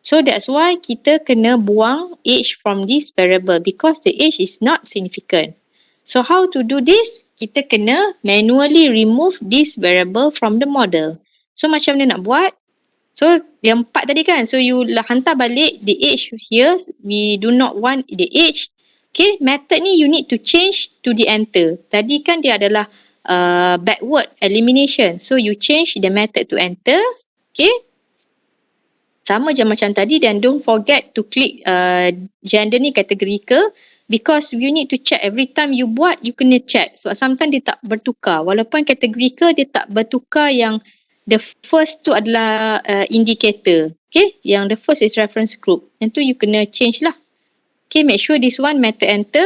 So that's why kita kena buang age from this variable because the age is not significant. So how to do this? Kita kena manually remove this variable from the model. So macam mana nak buat? So yang 4 tadi kan, so you hantar balik the age here, we do not want the age. Okay, method ni you need to change to the enter. Tadi kan dia adalah backward elimination, so you change the method to enter. Okay, sama je macam tadi, dan don't forget to click gender ni categorical, because you need to check every time you buat, you kena check sebab sometimes dia tak bertukar. Walaupun categorical dia tak bertukar, yang the first tu adalah indicator. Okay, yang the first is reference group, yang tu you kena change lah. Okay, make sure this one method enter.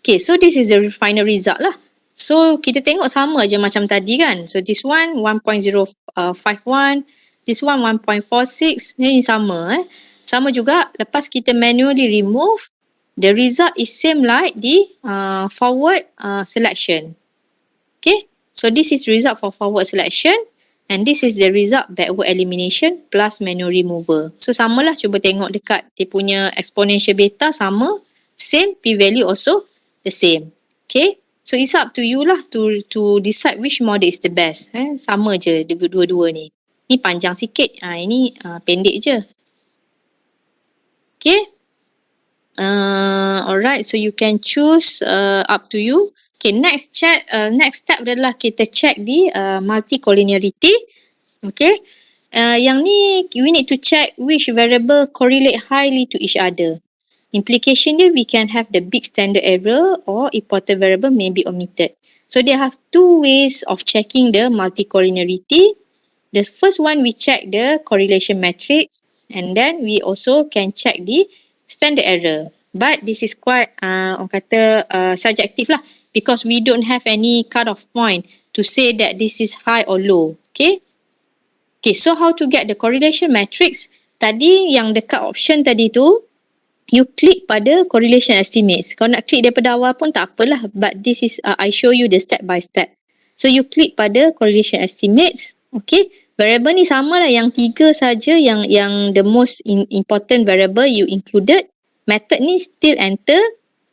Okay, so this is the final result lah. So kita tengok sama je macam tadi kan. So this one 1.051, this one 1.46, ni sama Sama juga, lepas kita manually remove, the result is same like the forward selection. Okay, so this is result for forward selection, and this is the result backward elimination plus manual removal. So samalah, cuba tengok dekat dia punya exponential beta sama, same, p-value also the same. Okay, so it's up to you lah to decide which model is the best. Sama je dua-dua ni. Ni panjang sikit, ini pendek je. Okay, alright, so you can choose up to you. Okay, next step adalah kita check the multicollinearity. Okay, yang ni we need to check which variable correlate highly to each other. Implication dia, we can have the big standard error or important variable may be omitted. So they have two ways of checking the multicollinearity. The first one, we check the correlation matrix, and then we also can check the standard error. But this is quite orang kata subjective lah, because we don't have any cut-off point to say that this is high or low. Okay. Okay, so how to get the correlation matrix? Tadi yang dekat option tadi tu, you click pada correlation estimates. Kalau nak klik daripada awal pun tak apalah, but this is I show you the step by step. So you click pada correlation estimates. Okay, variable ni sama lah, yang 3 saja yang the most important variable you included. Method ni still enter.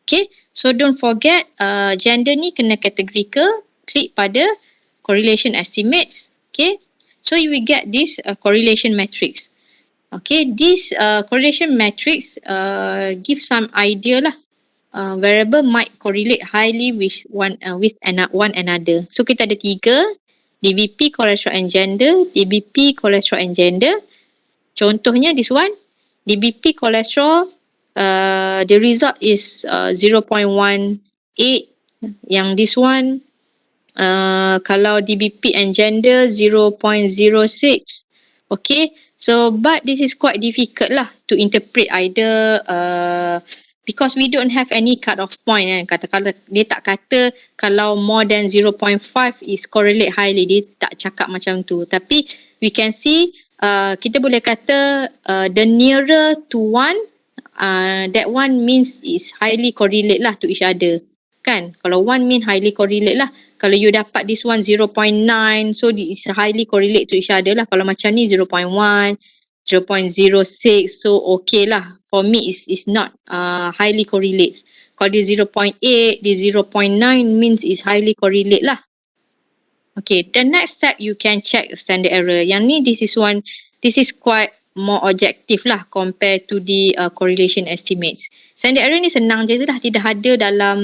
Okay, so don't forget gender ni kena categorical. Click pada correlation estimates. Okay, so you will get this correlation matrix. Okay, this correlation matrix give some idea lah. Variable might correlate highly with one another. So kita ada 3, DBP, cholesterol and gender, DBP, cholesterol and gender. Contohnya this one, DBP cholesterol, the result is 0.18. Yang this one, kalau DBP and gender 0.06. Okay, so but this is quite difficult lah to interpret either because we don't have any cut-off point kan. Kalau dia tak kata kalau more than 0.5 is correlate highly, dia tak cakap macam tu. Tapi we can see kita boleh kata the nearer to 1, that one means is highly correlate lah to each other. Kan? Kalau 1 mean highly correlate lah. Kalau you dapat this one 0.9, so it's highly correlate to each other lah. Kalau macam ni 0.1, 0.06, so okay lah. For me is not highly correlates. Kalau dia 0.8, dia 0.9 means is highly correlate lah. Okay, the next step you can check standard error. Yang ni this is quite more objective lah compared to the correlation estimates. Standard error ni senang je lah, tidak ada dalam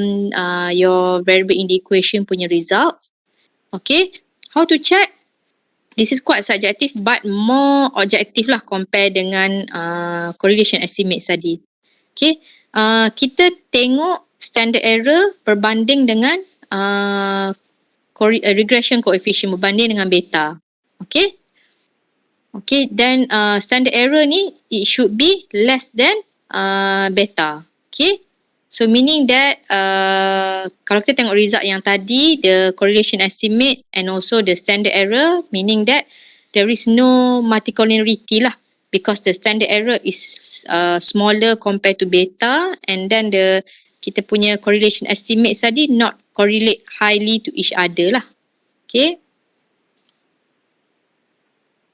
your variable in the equation punya result. Okay, how to check? This is quite subjective but more objective lah compare dengan correlation estimates tadi. Okay, kita tengok standard error berbanding dengan regression coefficient, berbanding dengan beta. Okay. Okay, then standard error ni it should be less than beta. Okay, so meaning that kalau kita tengok result yang tadi, the correlation estimate and also the standard error, meaning that there is no multicollinearity lah, because the standard error is smaller compared to beta, and then kita punya correlation estimate tadi not correlate highly to each other lah. Okay.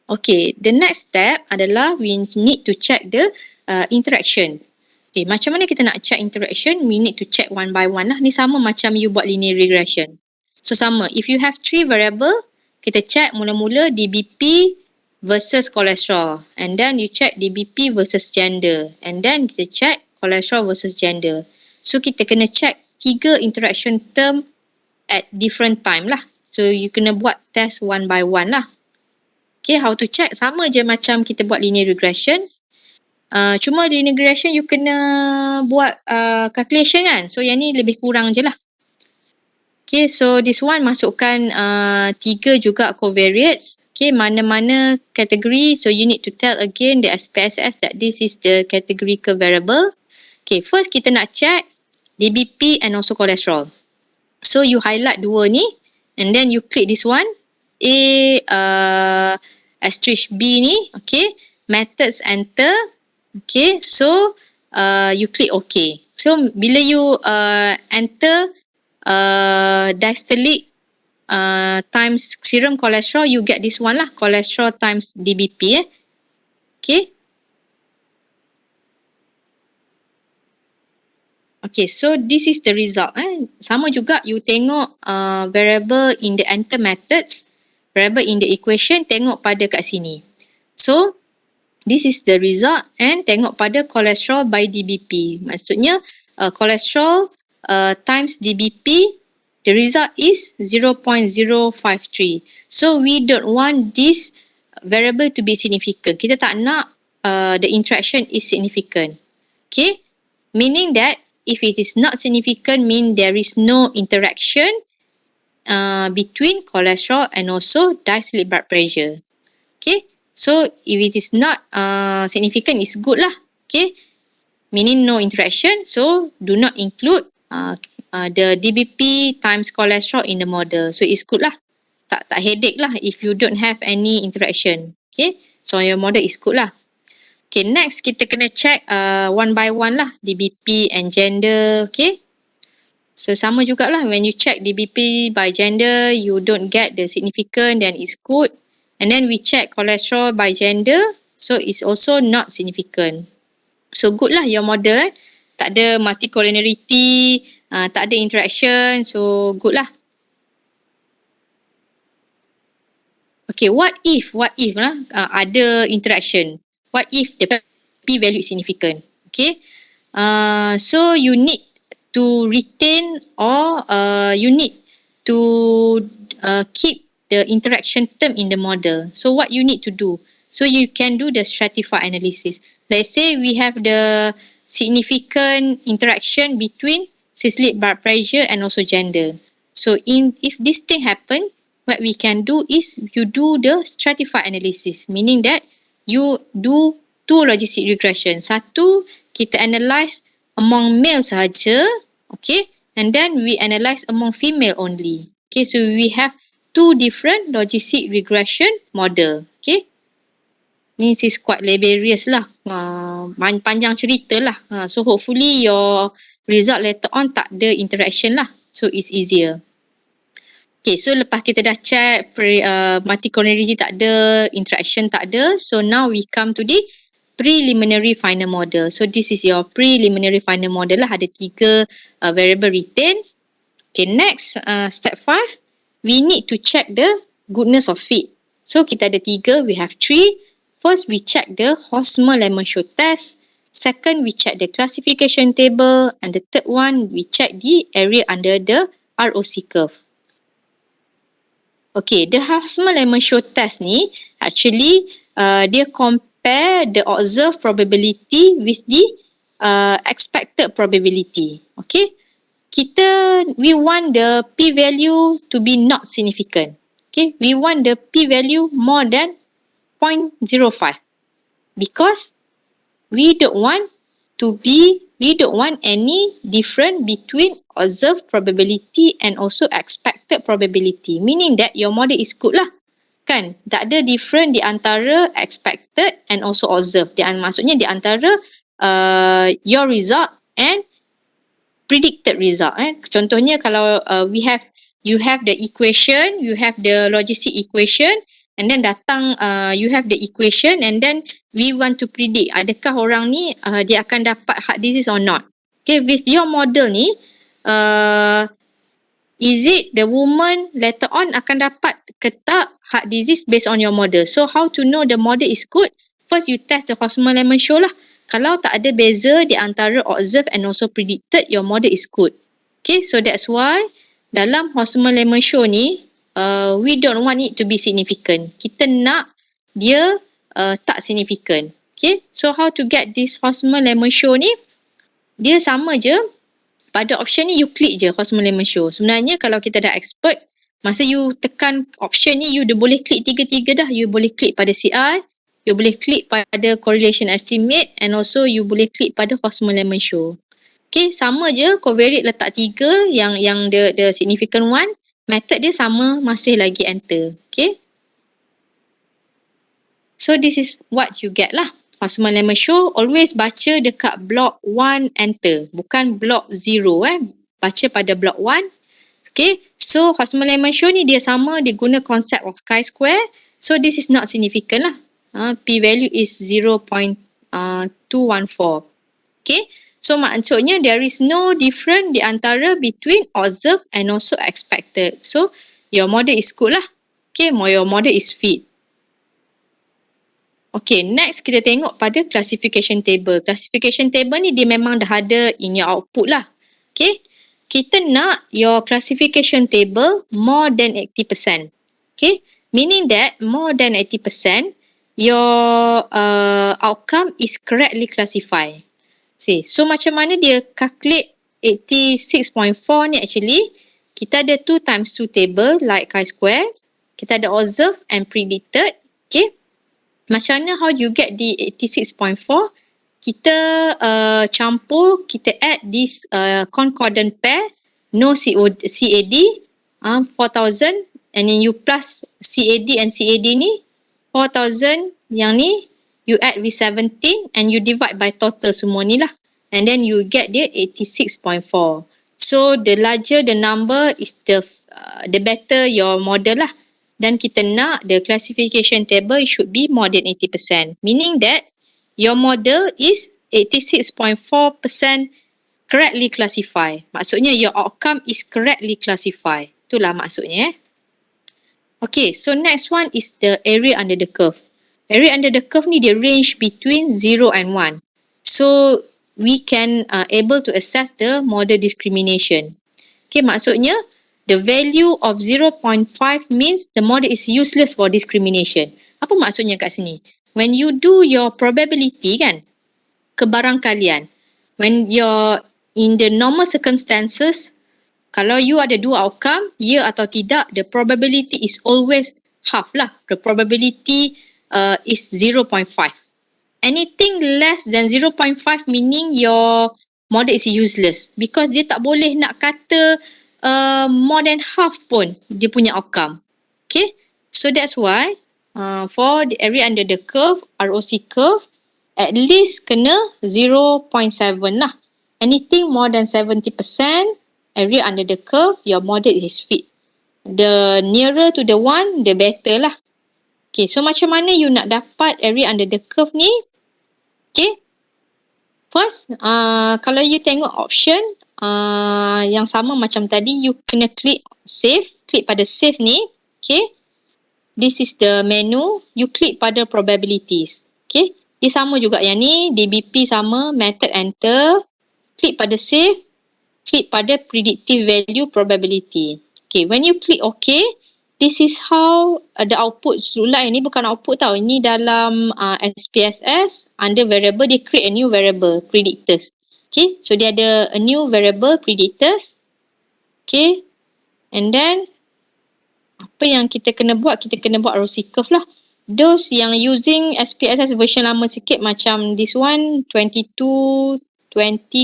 Okay, the next step adalah we need to check the interaction. Okay, macam mana kita nak check interaction? We need to check one by one lah. Ni sama macam you buat linear regression. So sama, if you have 3 variable, kita check mula-mula DBP versus cholesterol. And then you check DBP versus gender. And then kita check cholesterol versus gender. So kita kena check 3 interaction term at different time lah. So you kena buat test one by one lah. Okay, how to check? Sama je macam kita buat linear regression. Cuma linear regression you kena buat calculation kan. So yang ni lebih kurang je lah. Okay, so this one masukkan 3 juga covariates. Okay, mana-mana kategori. So you need to tell again the SPSS that this is the categorical variable. Okay, first kita nak check DBP and also cholesterol. So you highlight 2 ni and then you click this one. Asterisk B ni. Okay, methods enter. Okay, so you click OK. So bila you enter diastolic times serum cholesterol, you get this one lah, cholesterol times DBP. Okay. Okay, so this is the result. Sama juga you tengok variable in the enter methods, variable in the equation, tengok pada kat sini. So this is the result and tengok pada cholesterol by DBP. Maksudnya cholesterol times DBP, the result is 0.053. So we don't want this variable to be significant. Kita tak nak the interaction is significant. Okay, meaning that if it is not significant, mean there is no interaction between cholesterol and also diastolic blood pressure. Okay. So if it is not significant, it's good lah. Okay, meaning no interaction. So do not include the DBP times cholesterol in the model. So it's good lah. Tak headache lah if you don't have any interaction. Okay, so your model is good lah. Okay, next kita kena check one by one lah DBP and gender. Okay, so sama jugalah when you check DBP by gender, you don't get the significant, then it's good. And then we check cholesterol by gender, so it's also not significant. So good lah your model. Tak ada multicollinearity, tak ada interaction, so good lah. Okay, what if lah ada interaction? What if the P value is significant? Okay, so you need to retain or you need to keep the interaction term in the model. So what you need to do? So you can do the stratified analysis. Let's say we have the significant interaction between systolic blood pressure and also gender. So if this thing happen, what we can do is you do the stratified analysis, meaning that you do 2 logistic regression. Satu, kita analyse among male sahaja, okay, and then we analyse among female only. Okay, so we have 2 different logistic regression model. Okay, this is quite laborious lah, panjang cerita lah. So hopefully your result later on tak ada interaction lah, so it's easier. Okay, so lepas kita dah check multicollinearity tak ada, interaction tak ada, so now we come to the preliminary final model. So this is your preliminary final model lah, ada 3 variable retain. Okay, next step 5, we need to check the goodness of fit. So kita ada 3, we have 3. First, we check the Hosmer-Lemon-Show test. Second, we check the classification table. And the third one, we check the area under the ROC curve. Okay, the Hosmer-Lemon-Show test ni actually dia compare the observed probability with the expected probability. Okay, we want the p-value to be not significant. Okay, we want the p-value more than 0.05 because we don't want any difference between observed probability and also expected probability, meaning that your model is good lah. Kan? Tak ada difference di antara expected and also observed. Maksudnya di antara your result and predicted result. Contohnya kalau you have the equation, you have the logistic equation, and then datang you have the equation and then we want to predict adakah orang ni dia akan dapat heart disease or not. Okay, with your model ni, is it the woman later on akan dapat ke tak heart disease based on your model. So how to know the model is good? First you test the horseman lemon show lah. Kalau tak ada beza di antara observed and also predicted, your model is good. Okay, so that's why dalam horseman lemon show ni, we don't want it to be significant. Kita nak dia tak significant. Okay, so how to get this horseman lemon show ni? Dia sama je. Pada option ni you klik je horseman lemon show. Sebenarnya kalau kita dah expert, masa you tekan option ni, you dah boleh klik tiga-tiga dah. You boleh klik pada CI, you boleh klik pada correlation estimate, and also you boleh klik pada horseman lemon show. Okay, sama je, covariate letak 3 yang the significant one. Method dia sama, masih lagi enter. Okay. So this is what you get lah. Horseman lemon show, always baca dekat block 1 enter. Bukan block 0 Baca pada block 1. Okay. So horseman lemon show ni dia sama, dia guna konsep of chi-square. So this is not significant lah. P-value is 0.214. Okay. So maksudnya there is no difference di antara between observed and also expected. So your model is good lah. Okay, your model is fit. Okay, next kita tengok pada classification table. Classification table ni dia memang dah ada in your output lah. Okay, kita nak your classification table more than 80%. Okay, meaning that more than 80% your outcome is correctly classified. See, so macam mana dia calculate 86.4 ni actually, kita ada 2 times 2 table like chi-square. Kita ada observed and predicted. Okay. Macam mana how you get the 86.4? Kita campur, kita add this concordant pair, no CAD, 4,000, and then you plus CAD and CAD ni, 4,000 yang ni, you add with 17 and you divide by total semua ni lah. And then you get the 86.4. So the larger the number is the better your model lah. Dan kita nak the classification table should be more than 80%. Meaning that your model is 86.4% correctly classified. Maksudnya your outcome is correctly classified. Itulah maksudnya. Okay, so next one is the area under the curve. Area under the curve ni dia range between 0 and 1. So we can able to assess the model discrimination. Okay, maksudnya the value of 0.5 means the model is useless for discrimination. Apa maksudnya kat sini? When you do your probability kan, kebarangkalian, when you're in the normal circumstances, kalau you ada 2 outcome, ya atau tidak, the probability is always half lah. The probability is 0.5. Anything less than 0.5 meaning your model is useless. Because dia tak boleh nak kata more than half pun dia punya outcome. Okay, so that's why for the area under the curve, ROC curve, at least kena 0.7 lah. Anything more than 70% area under the curve, your model is fit. The nearer to the one, the better lah. Okay, so macam mana you nak dapat area under the curve ni? Okay, first, kalau you tengok option yang sama macam tadi, you kena klik save. Klik pada save ni. Okay, this is the menu. You klik pada probabilities. Okay, dia sama juga yang ni. DBP sama, method enter. Klik pada save. Klik pada predictive value probability. Okay, when you click OK, this is how the output look like. Ini bukan output tau. Ini dalam SPSS, under variable, dia create a new variable, predictors. Okay, so dia ada a new variable, predictors. Okay, and then apa yang kita kena buat? Kita kena buat ROC curve lah. Those yang using SPSS version lama sikit macam this one, 2220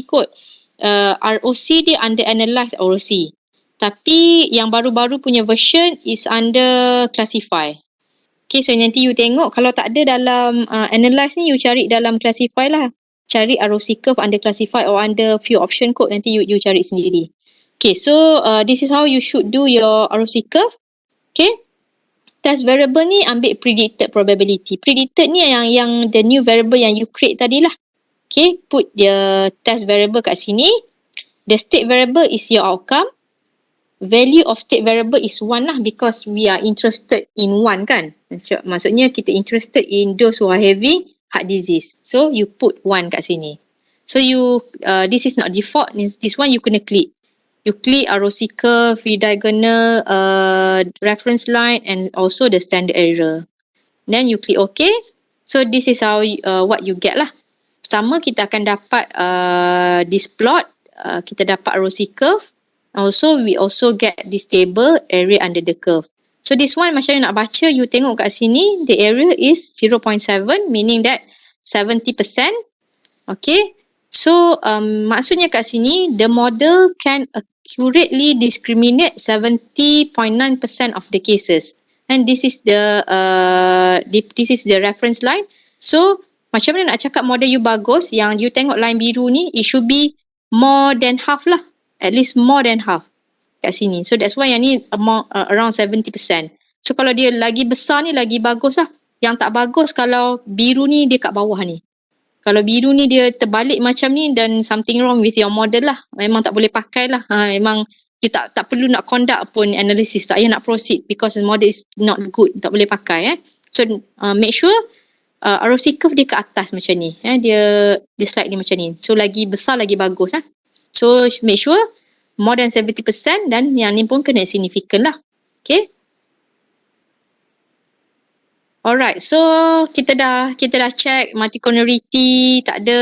kot. ROC dia under analyze ROC. Tapi yang baru-baru punya version is under classify. Okay, so nanti you tengok kalau tak ada dalam analyze ni, you cari dalam classify lah. Cari ROC curve under classify or under few option code, nanti you cari sendiri. Okay, so this is how you should do your ROC curve. Okay. Test variable ni ambil predicted probability. Predicted ni yang the new variable yang you create tadi lah. Okay, put the test variable kat sini. The state variable is your outcome. Value of state variable is 1 lah because we are interested in 1 kan. Maksudnya kita interested in those who are having heart disease. So you put 1 kat sini. So you, this is not default. This one you kena klik. You click ROC curve, diagonal, reference line and also the standard error. Then you click OK. So this is how what you get lah. Pertama kita akan dapat this plot. Kita dapat ROC curve. Also we also get this table area under the curve. So this one macam you nak baca, you tengok kat sini the area is 0.7 meaning that 70%. Okay. So maksudnya kat sini the model can accurately discriminate 70.9% of the cases. And this is the reference line. So macam mana nak cakap model you bagus, yang you tengok line biru ni, it should be more than half lah. At least more than half kat sini. So that's why yang ni around 70%. So kalau dia lagi besar ni lagi bagus lah. Yang tak bagus kalau biru ni dia kat bawah ni. Kalau biru ni dia terbalik macam ni, then something wrong with your model lah. Memang tak boleh pakai lah. Memang you tak perlu nak conduct pun analysis. Tak payah nak proceed because the model is not good. Tak boleh pakai. So make sure ROC curve dia ke atas macam ni. Dia slide ni macam ni. So lagi besar lagi bagus. So make sure more than 70% dan yang ni pun kena significant lah. Okay. Alright, so kita dah check multicollinearity tak ada,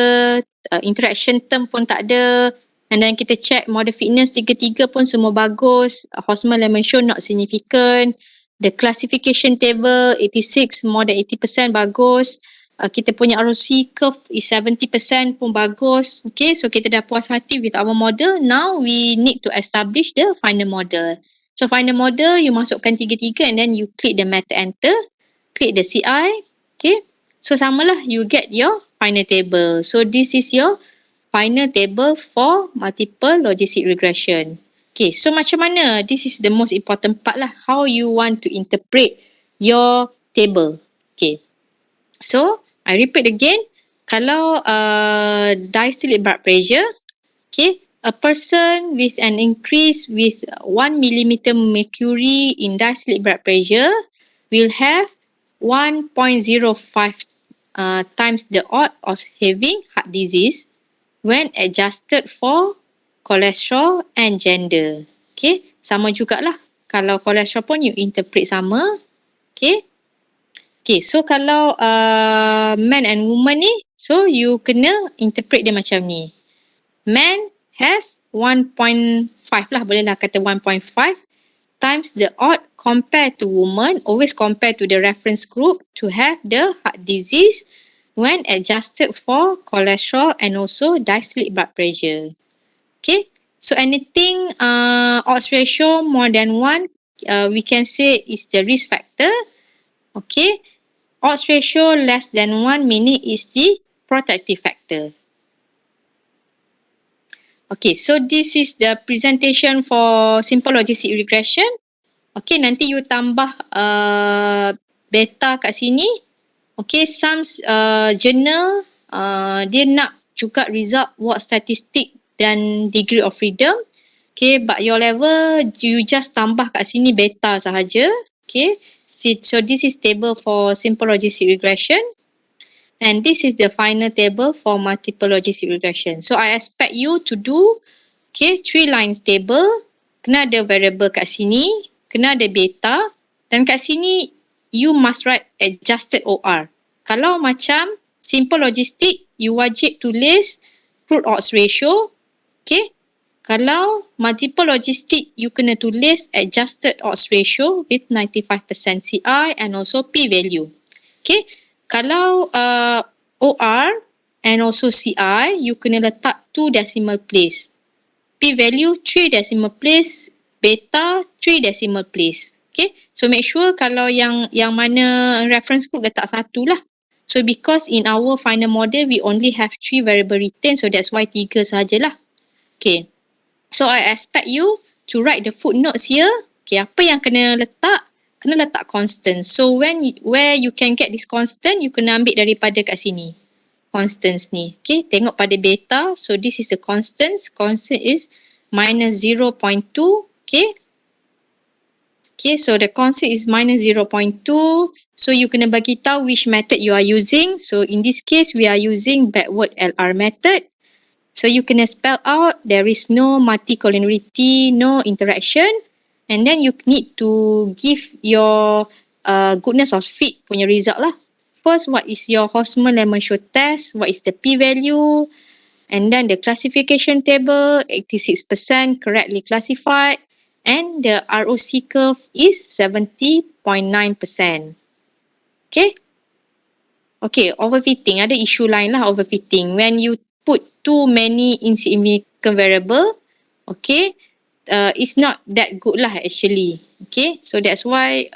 interaction term pun tak ada, and then kita check model fitness tiga-tiga pun semua bagus, Hosmer Lemon Show not significant, the classification table 86 more than 80% bagus, kita punya ROC curve is 70% pun bagus. Okay, so kita dah puas hati with our model. Now we need to establish the final model. So final model you masukkan tiga-tiga and then you click the method enter. Click the CI. Okay. So samalah you get your final table. So this is your final table for multiple logistic regression. Okay. So macam mana? This is the most important part lah. How you want to interpret your table. Okay. So I repeat again. Kalau diastolic blood pressure. Okay. A person with an increase with 1 millimeter mercury in diastolic blood pressure will have 1.05 times the odds of having heart disease when adjusted for cholesterol and gender. Okay, sama jugalah. Kalau cholesterol pun you interpret sama. Okay. Okay, so kalau man and woman ni, so you kena interpret dia macam ni. Man has 1.5 lah, bolehlah kata 1.5 times the odd compared to women, always compare to the reference group to have the heart disease when adjusted for cholesterol and also diastolic blood pressure. Okay, so anything odds ratio more than 1, we can say is the risk factor. Okay, odds ratio less than 1 meaning is the protective factor. Okay, so this is the presentation for simple logistic regression. Okay, nanti you tambah beta kat sini. Okay, some journal dia nak juga result what statistic dan degree of freedom. Okay, but your level you just tambah kat sini beta sahaja. Okay, so this is table for simple logistic regression. And this is the final table for multiple logistic regression. So I expect you to do 3 lines table. Kena ada variable kat sini. Kena ada beta. Dan kat sini you must write adjusted OR. Kalau macam simple logistic, you wajib tulis crude odds ratio. Okay. Kalau multiple logistic, you kena tulis adjusted odds ratio with 95% CI and also P value. Okay. Kalau OR and also CI, you kena letak 2 decimal place. P value 3 decimal place, beta 3 decimal place. Okay, so make sure kalau yang mana reference group letak 1 lah. So because in our final model, we only have 3 variable retained, so that's why 3 sahajalah. Okay, so I expect you to write the footnotes here. Okay, apa yang kena letak? kena letak constant. So where you can get this constant, you kena ambil daripada kat sini. Constants ni. Okay, tengok pada beta. So this is the constants. Constant is minus 0.2. Okay. Okay, so the constant is minus 0.2. So you kena bagi tahu which method you are using. So in this case, we are using backward LR method. So you kena spell out there is no multicollinearity, no interaction. And then you need to give your goodness of fit punya result lah. First, what is your Hosmer-Lemon-Show test? What is the p-value? And then the classification table, 86% correctly classified. And the ROC curve is 70.9%. Okay? Okay, overfitting. Ada isu lain lah overfitting. When you put too many insignificant variable, okay, it's not that good lah actually. Okay, so that's why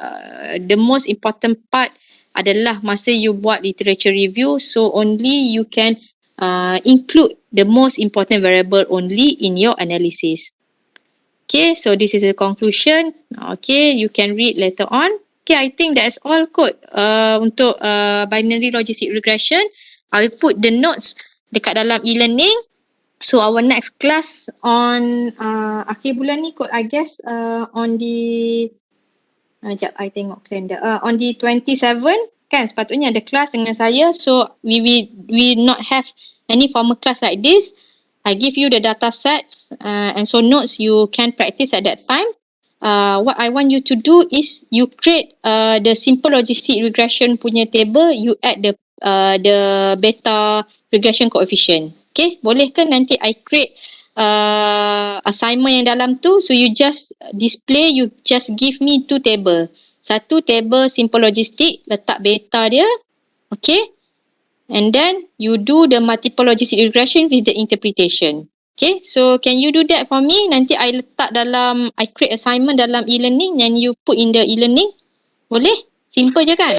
the most important part adalah masa you buat literature review, so only you can include the most important variable only in your analysis. Okay, so this is the conclusion. Okay, you can read later on. Okay, I think that's all kot untuk binary logistic regression. I will put the notes dekat dalam e-learning. So our next class on akhir bulan ni kot, I guess on the sekejap I tengok kalender. On the 27 kan sepatutnya ada kelas dengan saya. So we not have any formal class like this. I give you the data sets and so notes you can practice at that time. What I want you to do is you create the simple logistic regression punya table. You add the beta regression coefficient. Okay, boleh ke nanti I create assignment yang dalam tu, so you just display, you just give me 2 table. Satu table simple logistic, letak beta dia, okay, and then you do the multiple logistic regression with the interpretation. Okay, so can you do that for me? Nanti I letak dalam, I create assignment dalam e-learning and you put in the e-learning. Boleh? Simple je kan?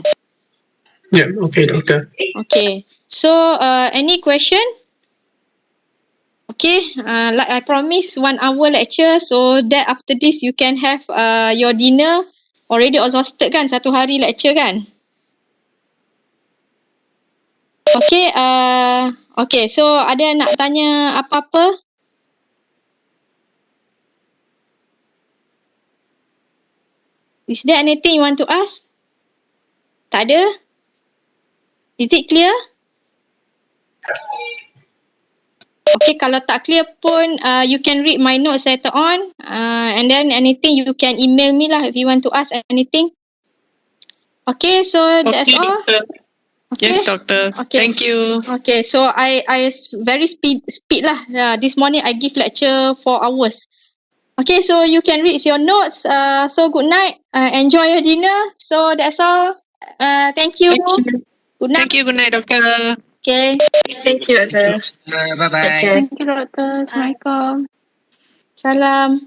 Yeah, okay, doctor. Okay, so any question? Okay, like I promised 1 hour lecture, so that after this you can have your dinner already exhausted kan, 1 hari lecture kan. Okay, okay, so ada nak tanya apa-apa? Is there anything you want to ask? Tak ada? Is it clear? Okay, kalau tak clear pun you can read my notes later on and then anything you can email me lah if you want to ask anything. Okay, so that's all. Doctor. Okay. Yes, doctor. Okay. Thank you. Okay, so I very speed lah. This morning I give lecture 4 hours. Okay, so you can read your notes. So good night. Enjoy your dinner. So that's all. Thank you. Good night. Thank you. Good night, doctor. Okay. Thank you, doctor. Bye-bye. Thank you, Doctor. Assalamualaikum. Salam.